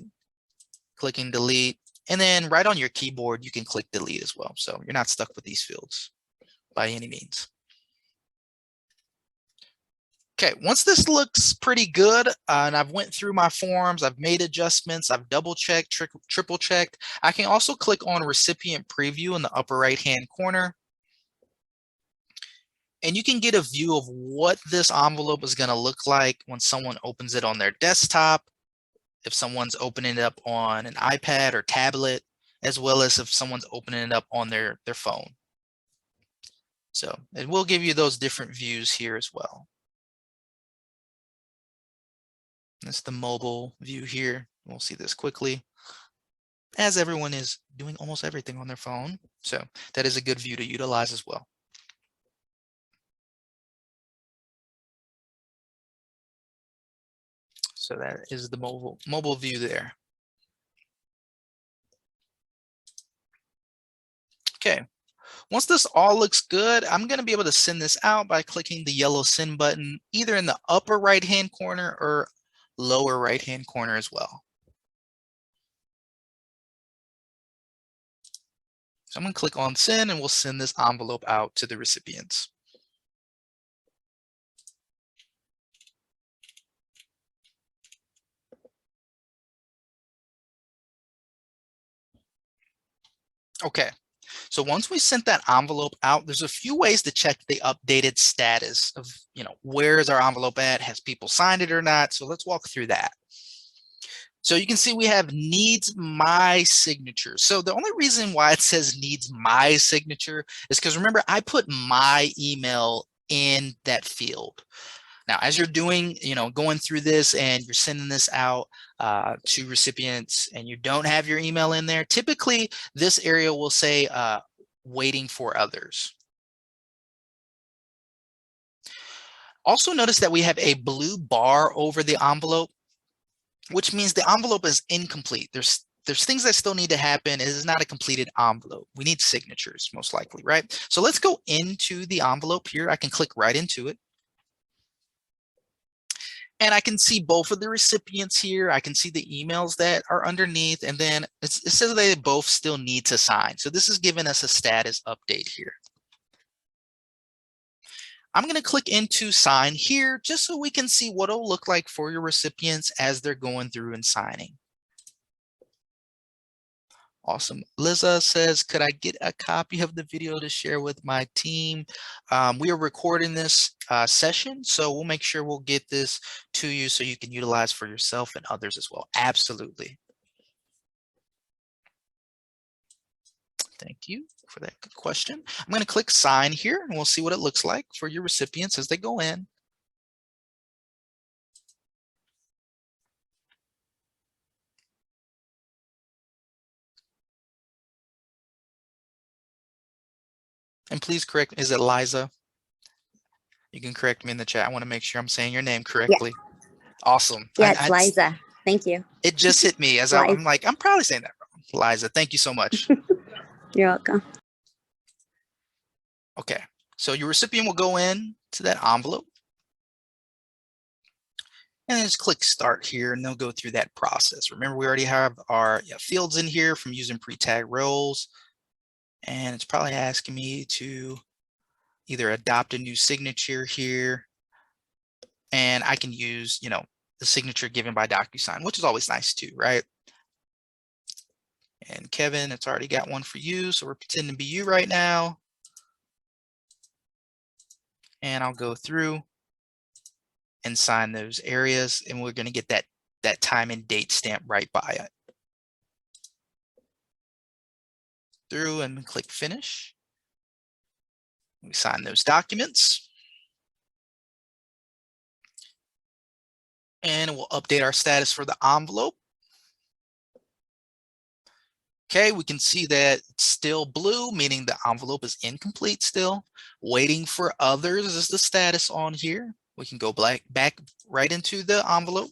clicking delete, and then right on your keyboard, you can click delete as well. So you're not stuck with these fields by any means. Okay, once this looks pretty good and I've went through my forms, I've made adjustments, I've double checked, triple checked, I can also click on recipient preview in the upper right hand corner. And you can get a view of what this envelope is going to look like when someone opens it on their desktop, if someone's opening it up on an iPad or tablet, as well as if someone's opening it up on their phone. So it will give you those different views here as well. That's the mobile view here. We'll see this quickly, as everyone is doing almost everything on their phone. So that is a good view to utilize as well. So that is the mobile view there. Okay, once this all looks good, I'm going to be able to send this out by clicking the yellow send button, either in the upper right-hand corner or lower right-hand corner as well. So I'm going to click on send and we'll send this envelope out to the recipients. Okay, so once we sent that envelope out, there's a few ways to check the updated status of, where is our envelope at? Has people signed it or not? So let's walk through that. So you can see we have needs my signature. So the only reason why it says needs my signature is because remember, I put my email in that field. Now, as you're doing, going through this and you're sending this out to recipients and you don't have your email in there, typically this area will say waiting for others. Also notice that we have a blue bar over the envelope, which means the envelope is incomplete. There's things that still need to happen. It is not a completed envelope. We need signatures, most likely, right? So let's go into the envelope here. I can click right into it. And I can see both of the recipients here. I can see the emails that are underneath, and then it says they both still need to sign. So this is giving us a status update here. I'm going to click into sign here just so we can see what it'll look like for your recipients as they're going through and signing. Awesome. Liza says, could I get a copy of the video to share with my team? We are recording this session, so we'll make sure we'll get this to you so you can utilize for yourself and others as well. Absolutely. Thank you for that good question. I'm going to click sign here and we'll see what it looks like for your recipients as they go in. And please correct, is it Liza? You can correct me in the chat. I want to make sure I'm saying your name correctly. Yeah. Awesome. Yeah, it's Liza. Thank you. It just hit me as I'm like, I'm probably saying that wrong. Liza, thank you so much. You're welcome. Okay, so your recipient will go in to that envelope and then just click start here and they'll go through that process. Remember, we already have our fields in here from using pre-tag roles, and it's probably asking me to either adopt a new signature here, and I can use, the signature given by DocuSign, which is always nice too, right? And Kevin, it's already got one for you, so we're pretending to be you right now. And I'll go through and sign those areas, and we're going to get that time and date stamp right by it. Through and click finish. We sign those documents. And we'll update our status for the envelope. Okay, we can see that it's still blue, meaning the envelope is incomplete still. Waiting for others is the status on here. We can go back right into the envelope.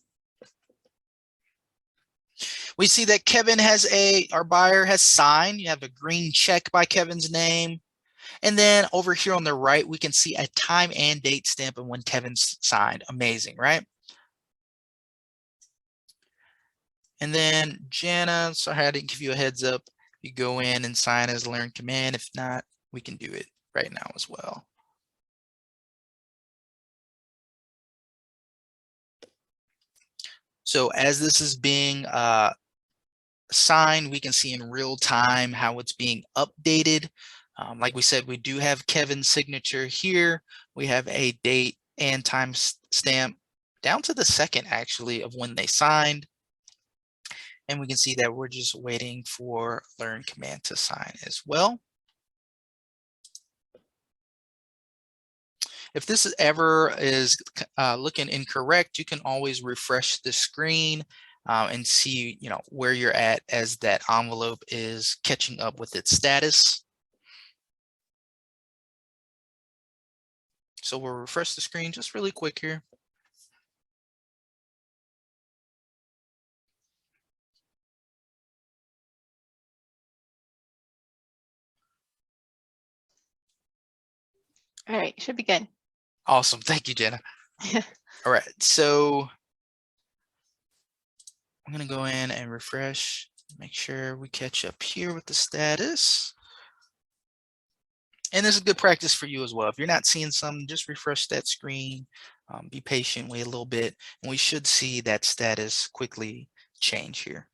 We see that Kevin has our buyer has signed. You have a green check by Kevin's name. And then over here on the right, we can see a time and date stamp and when Kevin's signed. Amazing, right? And then Jana, sorry I didn't give you a heads up. You go in and sign as learn command. If not, we can do it right now as well. So as this is being signed, we can see in real time how it's being updated. Like we said, we do have Kevin's signature here. We have a date and time stamp down to the second actually of when they signed. And we can see that we're just waiting for learn command to sign as well. If this ever is looking incorrect, you can always refresh the screen and see, where you're at as that envelope is catching up with its status. So we'll refresh the screen just really quick here. All right, should be good. Awesome. Thank you, Jenna. All right, so I'm going to go in and refresh, make sure we catch up here with the status. And this is good practice for you as well. If you're not seeing something, just refresh that screen, be patient, wait a little bit, and we should see that status quickly change here.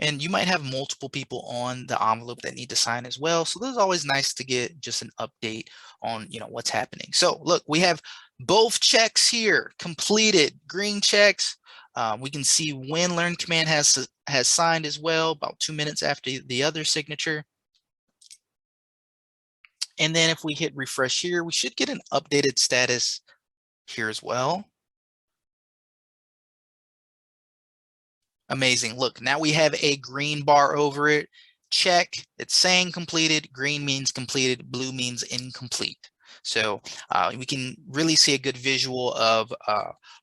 And you might have multiple people on the envelope that need to sign as well. So this is always nice to get just an update on, what's happening. So look, we have Both checks here completed, green checks. We can see when Learn Command has signed as well, about 2 minutes after the other signature. And then if we hit refresh here, we should get an updated status here as well. Amazing. Look, now we have a green bar over it. Check, it's saying completed. Green means completed. Blue means incomplete. So we can really see a good visual of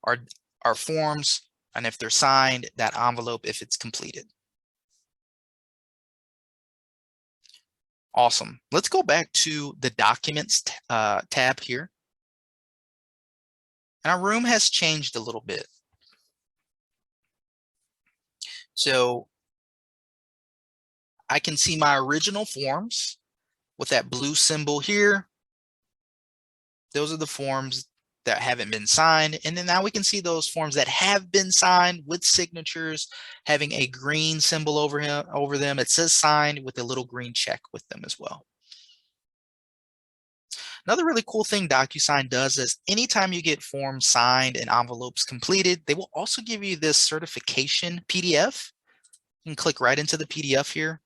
our forms, and if they're signed, that envelope if it's completed. Awesome. Let's go back to the Documents tab here. And our room has changed a little bit. So I can see my original forms with that blue symbol here. Those are the forms that haven't been signed. And then now we can see those forms that have been signed with signatures having a green symbol over them. It says signed with a little green check with them as well. Another really cool thing DocuSign does is anytime you get forms signed and envelopes completed, they will also give you this certification PDF. You can click right into the PDF here.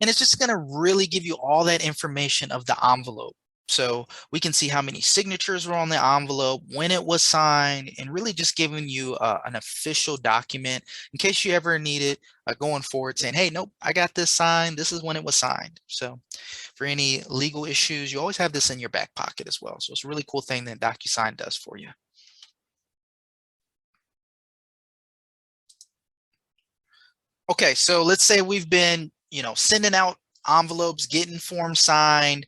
And it's just going to really give you all that information of the envelope. So we can see how many signatures were on the envelope, when it was signed, and really just giving you an official document in case you ever need it going forward, saying, hey, nope, I got this signed. This is when it was signed. So for any legal issues, you always have this in your back pocket as well. So it's a really cool thing that DocuSign does for you. Okay, so let's say we've been, sending out envelopes, getting forms signed,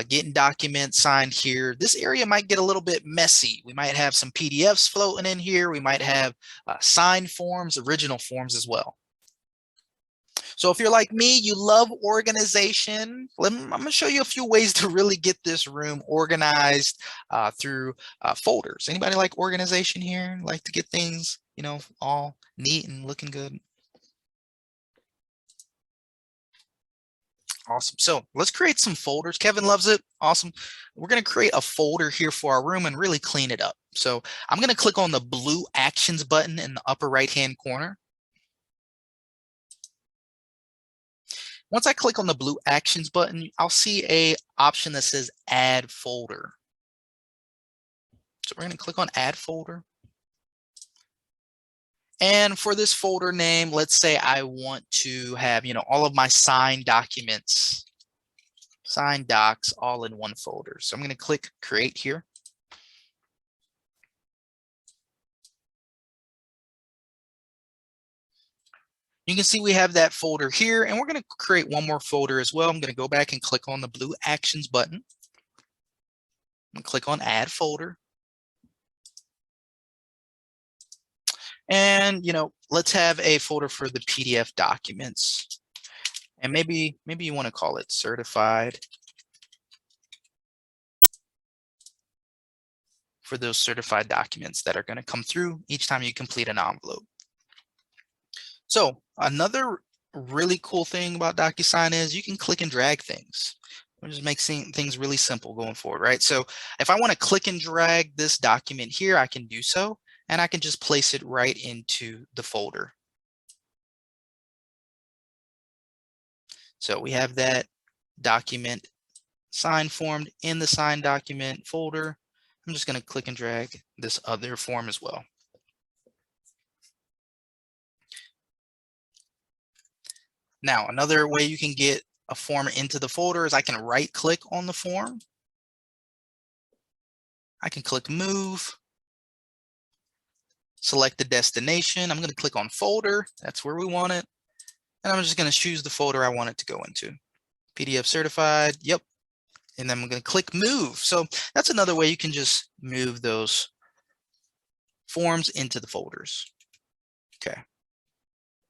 getting documents signed here. This area might get a little bit messy. We might have some PDFs floating in here. We might have signed forms, original forms as well. So if you're like me, you love organization, I'm going to show you a few ways to really get this room organized through folders. Anybody like organization here? Like to get things, all neat and looking good? Awesome. So let's create some folders. Kevin loves it. Awesome. We're going to create a folder here for our room and really clean it up. So I'm going to click on the blue Actions button in the upper right-hand corner. Once I click on the blue Actions button, I'll see an option that says Add Folder. So we're going to click on Add Folder. And for this folder name, let's say I want to have, all of my signed documents, signed docs, all in one folder. So I'm going to click Create here. You can see we have that folder here, and we're going to create one more folder as well. I'm going to go back and click on the blue Actions button. And click on Add Folder. And, let's have a folder for the PDF documents. And maybe you want to call it Certified for those certified documents that are going to come through each time you complete an envelope. So another really cool thing about DocuSign is you can click and drag things. It just makes things really simple going forward, right? So if I want to click and drag this document here, I can do so. And I can just place it right into the folder. So we have that document signed formed in the signed document folder. I'm just going to click and drag this other form as well. Now, another way you can get a form into the folder is I can right click on the form. I can click Move. Select the destination. I'm going to click on folder. That's where we want it. And I'm just going to choose the folder I want it to go into. PDF certified. Yep. And then I'm going to click move. So that's another way you can just move those forms into the folders. Okay.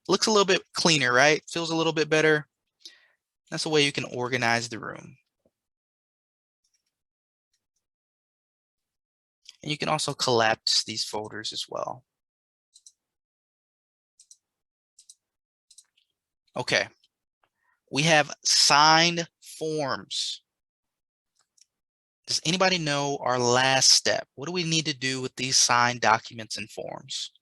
Looks a little bit cleaner, right? Feels a little bit better. That's the way you can organize the room. And you can also collapse these folders as well. Okay, we have signed forms. Does anybody know our last step? What do we need to do with these signed documents and forms?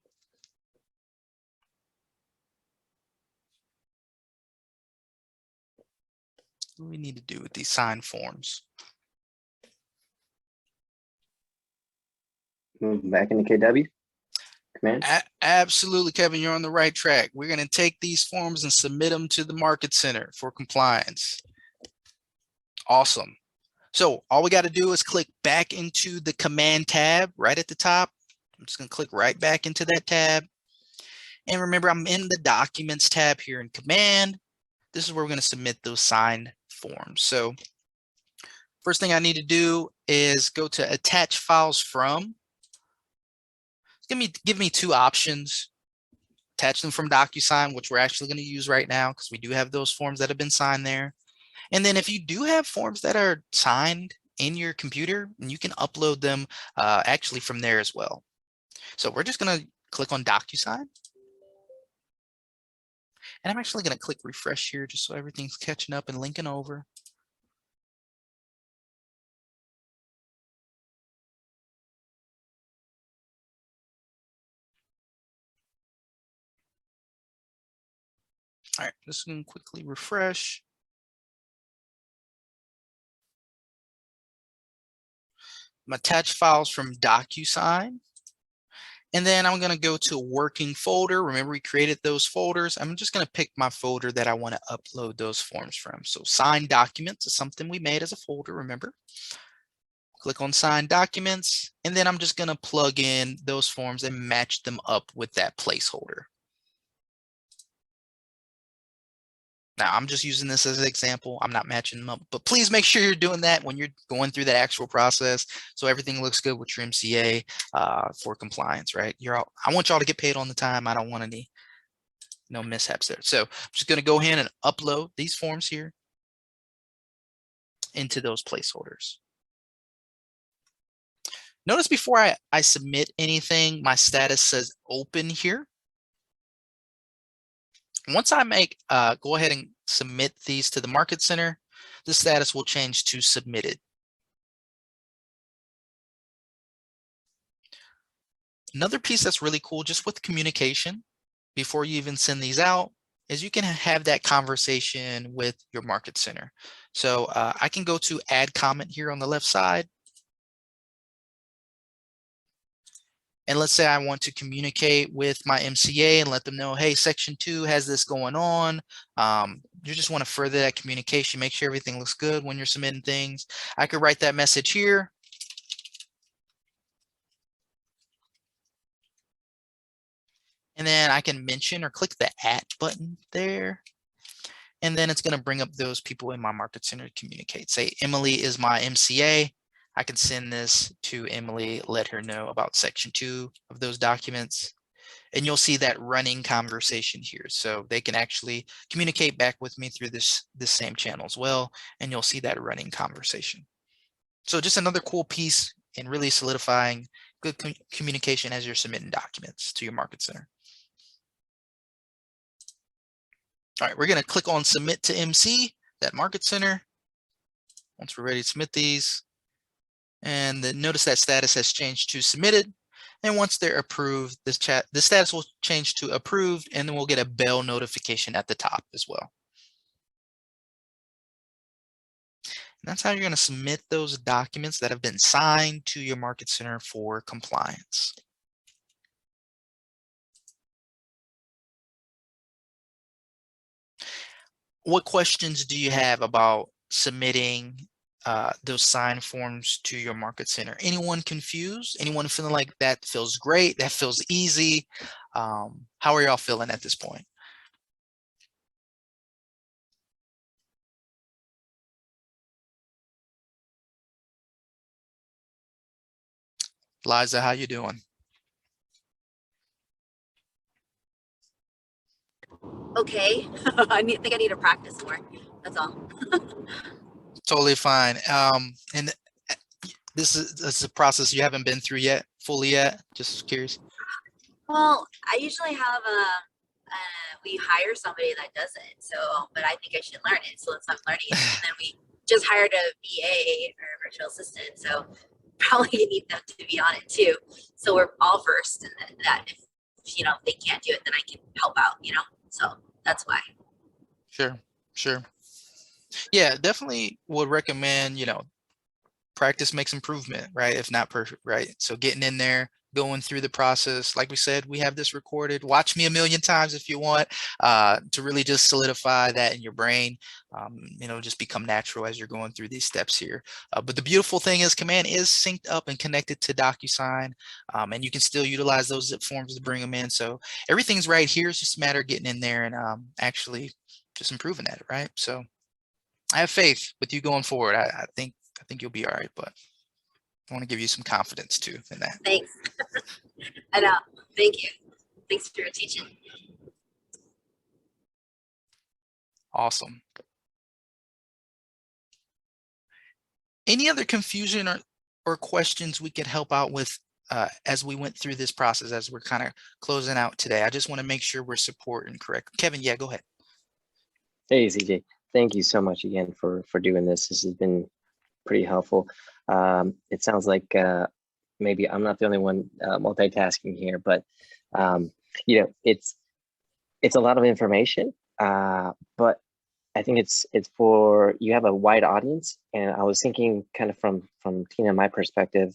What do we need to do with these signed forms? Move back into KW command. Absolutely, Kevin, you're on the right track. We're going to take these forms and submit them to the Market Center for compliance. Awesome. So all we got to do is click back into the command tab right at the top. I'm just going to click right back into that tab. And remember, I'm in the documents tab here in command. This is where we're going to submit those signed forms. So first thing I need to do is go to attach files from. Give me two options. Attach them from DocuSign, which we're actually going to use right now because we do have those forms that have been signed there. And then if you do have forms that are signed in your computer, you can upload them actually from there as well. So we're just going to click on DocuSign. And I'm actually going to click refresh here just so everything's catching up and linking over. All right, just going to quickly refresh. I'm attach files from DocuSign. And then I'm going to go to a working folder. Remember, we created those folders. I'm just going to pick my folder that I want to upload those forms from. So signed documents is something we made as a folder, remember. Click on signed documents, and then I'm just going to plug in those forms and match them up with that placeholder. Now, I'm just using this as an example. I'm not matching them up, but please make sure you're doing that when you're going through that actual process so everything looks good with your MCA for compliance, right? I want y'all to get paid on the time. I don't want any mishaps there. So I'm just going to go ahead and upload these forms here into those placeholders. Notice before I submit anything, my status says open here. Once I go ahead and submit these to the Market Center, the status will change to submitted. Another piece that's really cool just with communication before you even send these out is you can have that conversation with your Market Center. So I can go to add comment here on the left side. And let's say I want to communicate with my MCA and let them know, hey, section 2 has this going on. You just want to further that communication, make sure everything looks good when you're submitting things. I could write that message here. And then I can mention or click the @ button there. And then it's going to bring up those people in my Market Center to communicate. Say Emily is my MCA. I can send this to Emily, let her know about section 2 of those documents. And you'll see that running conversation here. So they can actually communicate back with me through this same channel as well. And you'll see that running conversation. So just another cool piece in really solidifying good communication as you're submitting documents to your Market Center. All right, we're going to click on submit to MC, that Market Center. Once we're ready to submit these. And then notice that status has changed to submitted. And once they're approved, the status will change to approved, and then we'll get a bell notification at the top as well. And that's how you're going to submit those documents that have been signed to your Market Center for compliance. What questions do you have about submitting those signed forms to your Market Center? Anyone confused? Anyone feeling like that feels great? That feels easy? How are y'all feeling at this point? Liza, how you doing? Okay. I think I need to practice more. That's all. Totally fine. And this is a process you haven't been through yet, fully yet? Just curious. Well, I usually have we hire somebody that does it. So, but I think I should learn it. So let's I'm learning it. And then we just hired a VA or a virtual assistant, so probably need them to be on it too. So we're all versed in that. If they can't do it, then I can help out. So that's why. Sure. Yeah, definitely would recommend, practice makes improvement, right? If not perfect, right? So getting in there, going through the process, like we said, we have this recorded. Watch me a million times if you want, to really just solidify that in your brain. Just become natural as you're going through these steps here. But the beautiful thing is Command is synced up and connected to DocuSign, and you can still utilize those zip forms to bring them in. So everything's right here. It's just a matter of getting in there and actually just improving at it, right? So I have faith with you going forward. I think you'll be all right, but I want to give you some confidence too in that. Thanks. I know. Thank you. Thanks for your teaching. Awesome. Any other confusion or questions we could help out with as we went through this process, as we're kind of closing out today? I just want to make sure we're supporting correct. Kevin, yeah, go ahead. Hey, CJ, thank you so much again for doing this. This has been pretty helpful. It sounds like maybe I'm not the only one multitasking here, but it's a lot of information, but I think it's for, you have a wide audience, and I was thinking kind of from Tina and my perspective,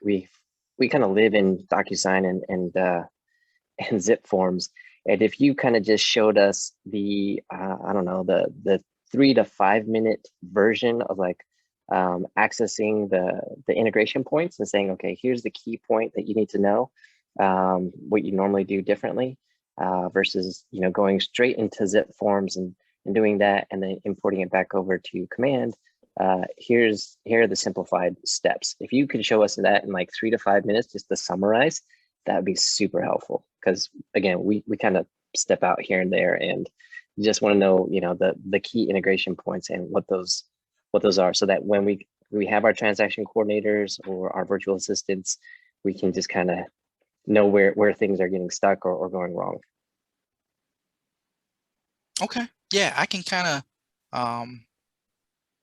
we kind of live in DocuSign and zip forms, and if you kind of just showed us the I don't know, the 3 to 5 minute version of like accessing the integration points and saying, okay, here's the key point that you need to know, what you normally do differently, versus going straight into zip forms and doing that and then importing it back over to Command. Here are the simplified steps. If you could show us that in like 3 to 5 minutes just to summarize, that would be super helpful, because again, we kind of step out here and there and just want to know the key integration points and what those are, so that when we have our transaction coordinators or our virtual assistants, we can just kind of know where things are getting stuck or going wrong. Okay. Yeah, I can kind of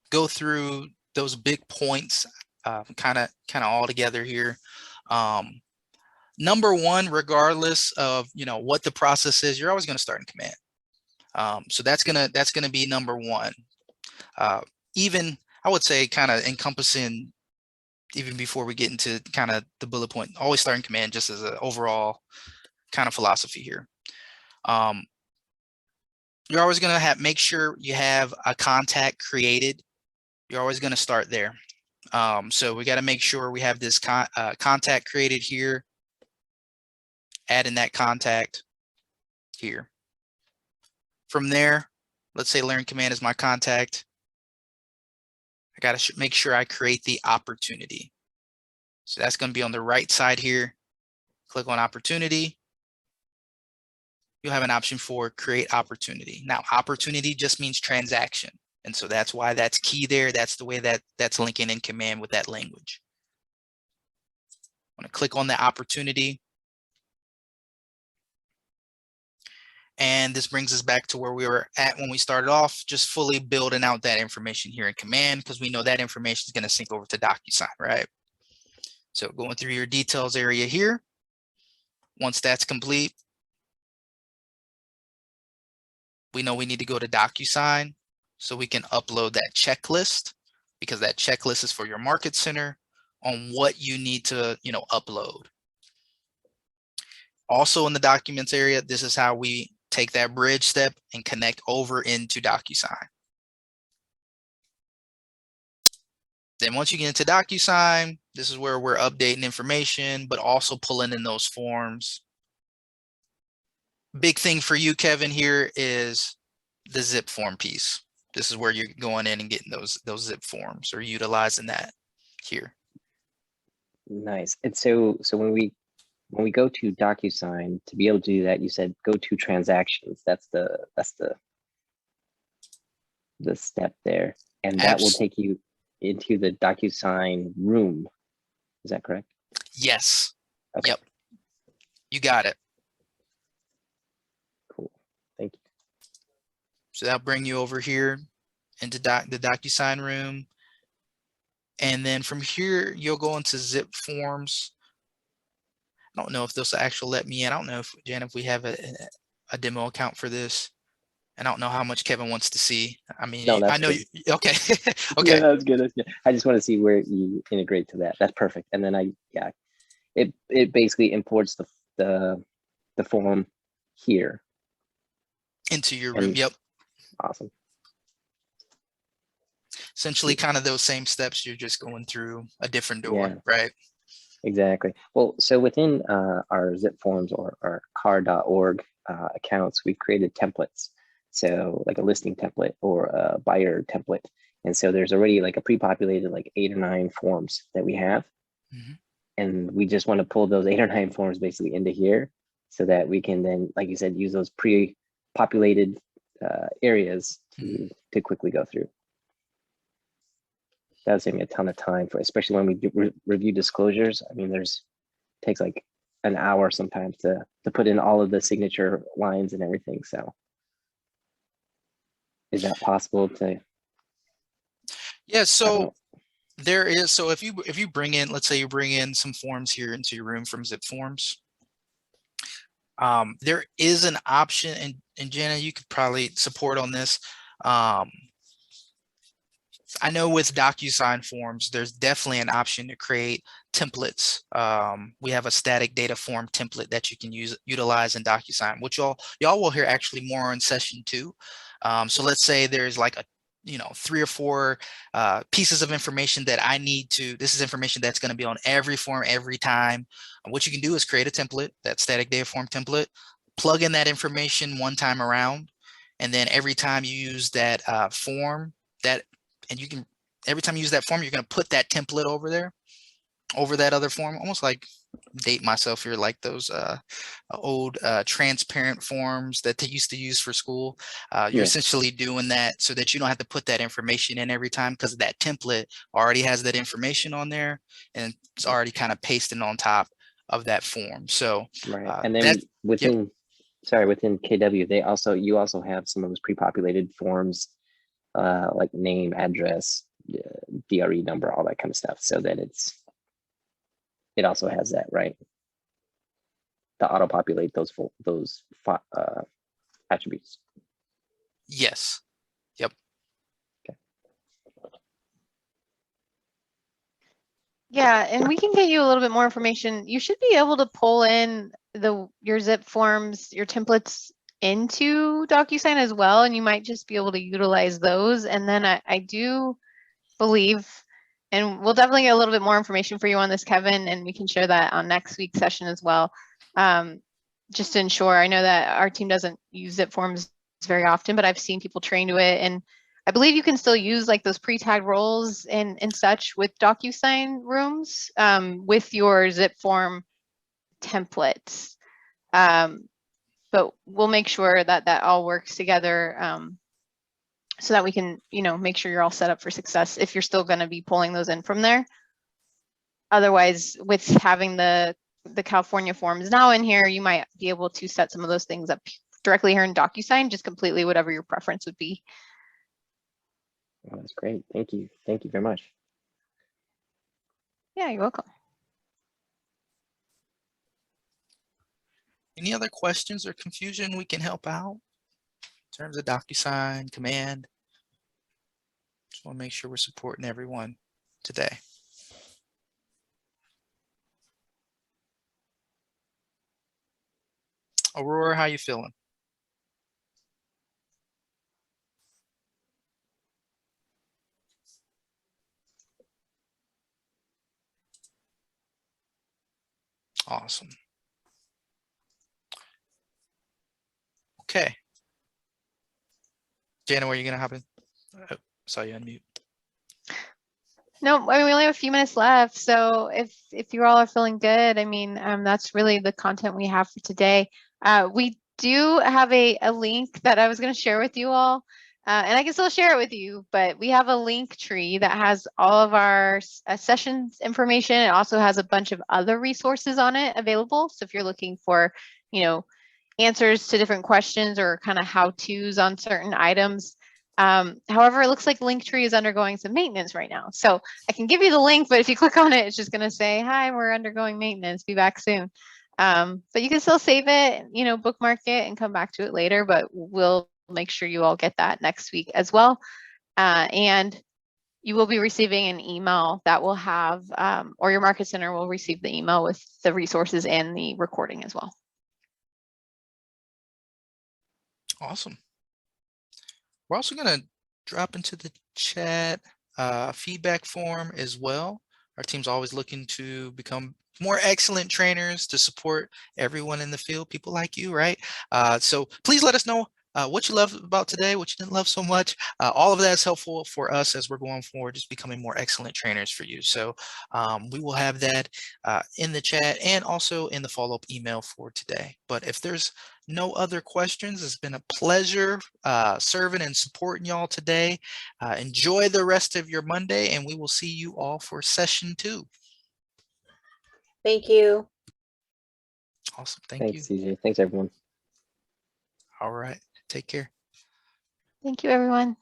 go through those big points kind of all together here. Number one, regardless of what the process is, you're always going to start in Command. So that's gonna be number one. Even I would say kind of encompassing, even before we get into kind of the bullet point, always start in Command, just as an overall kind of philosophy here. You're always going to make sure you have a contact created. You're always going to start there. So we got to make sure we have this contact created here. Add in that contact here. From there, let's say Learn Command is my contact. I got to make sure I create the opportunity. So that's going to be on the right side here. Click on opportunity. You'll have an option for create opportunity. Now, opportunity just means transaction. And so that's why that's key there. That's the way that's linking in Command with that language. I'm going to click on the opportunity. And this brings us back to where we were at when we started off, just fully building out that information here in Command, because we know that information is going to sync over to DocuSign, right? So going through your details area here, once that's complete, we know we need to go to DocuSign so we can upload that checklist, because that checklist is for your market center on what you need to, upload. Also in the documents area, this is how we take that bridge step and connect over into DocuSign. Then once you get into DocuSign, this is where we're updating information, but also pulling in those forms. Big thing for you, Kevin, here is the zip form piece. This is where you're going in and getting those zip forms, or utilizing that here. Nice. And so when we go to DocuSign, to be able to do that, you said go to transactions. That's the step there, and that will take you into the DocuSign room. Is that correct? Yes. Okay. Yep. You got it. Cool. Thank you. So that'll bring you over here into the DocuSign room. And then from here, you'll go into zip forms. I don't know if this will actually let me in. I don't know if, Jen, if we have a demo account for this. I don't know how much Kevin wants to see. I mean, No, that's I know good. you, okay. Yeah, Okay. that's good. That's good. I just want to see where you integrate to that. That's perfect. And then it basically imports the form here. Into your room. And Yep. awesome. Essentially kind of those same steps. You're just going through a different door, Yeah. right? Exactly. Well, so within our zip forms or our car.org accounts, we've created templates. So like a listing template or a buyer template. And so there's already like a pre-populated like 8 or 9 forms that we have. Mm-hmm. And we just want to pull those 8 or 9 forms basically into here so that we can then, like you said, use those pre-populated areas to quickly go through. That would save me a ton of time for, especially when we do review disclosures. I mean, takes like an hour sometimes to put in all of the signature lines and everything. So is that possible to? Yeah, so there is, so if you bring in, let's say you bring in some forms here into your room from zip forms, there is an option, and Jenna, you could probably support on this. I know with DocuSign forms, there's definitely an option to create templates. We have a static data form template that you can utilize in DocuSign, which y'all will hear actually more in session 2. So let's say there's like 3 or 4 pieces of information that I need to, this is information that's going to be on every form every time. And what you can do is create a template, that static data form template, plug in that information one time around, and then every time you use that form, and you can, every time you use that form, you're going to put that template over there, over that other form, almost like, date myself here, like those old transparent forms that they used to use for school. You're essentially doing that so that you don't have to put that information in every time, because that template already has that information on there and it's already kind of pasted on top of that form. So right. And then within, within KW, you also have some of those pre-populated forms, like name, address, DRE number, all that kind of stuff. So that it also has that, right? To auto-populate those attributes. Yes. Yep. Okay. Yeah, and we can get you a little bit more information. You should be able to pull in your zip forms, your templates into DocuSign as well, and you might just be able to utilize those. And then I do believe, and we'll definitely get a little bit more information for you on this, Kevin, and we can share that on next week's session as well. Just to ensure, I know that our team doesn't use zip forms very often, but I've seen people train to it, and I believe you can still use like those pre-tagged roles and such with DocuSign rooms with your zip form templates. But we'll make sure that all works together so that we can, make sure you're all set up for success if you're still going to be pulling those in from there. Otherwise, with having the California forms now in here, you might be able to set some of those things up directly here in DocuSign, just completely whatever your preference would be. Oh, that's great. Thank you. Thank you very much. Yeah, you're welcome. Any other questions or confusion we can help out in terms of DocuSign, Command? Just want to make sure we're supporting everyone today. Aurora, how you feeling? Awesome. Okay. Jana, were you gonna hop in? Oh, saw you unmute. No, I mean, we only have a few minutes left. So if you all are feeling good, I mean, that's really the content we have for today. We do have a link that I was going to share with you all, and I can still share it with you, but we have a link tree that has all of our sessions information. It also has a bunch of other resources on it available. So if you're looking for, answers to different questions or kind of how-tos on certain items, However, it looks like Linktree is undergoing some maintenance right now. So I can give you the link, but if you click on it, it's just going to say, hi, we're undergoing maintenance. Be back soon. But you can still save it, you know, bookmark it and come back to it later, but we'll make sure you all get that next week as well. And you will be receiving an email that will have, or your Market Center will receive the email with the resources and the recording as well. Awesome. We're also going to drop into the chat feedback form as well. Our team's always looking to become more excellent trainers to support everyone in the field, people like you, right? So please let us know what you loved about today, what you didn't love so much. All of that is helpful for us as we're going forward, just becoming more excellent trainers for you. So we will have that in the chat and also in the follow-up email for today. But if there's no other questions, it's been a pleasure serving and supporting y'all today. Enjoy the rest of your Monday, and we will see you all for session 2. Thank you. Awesome. Thank you. Thanks, CJ. Thanks, everyone. All right. Take care. Thank you, everyone.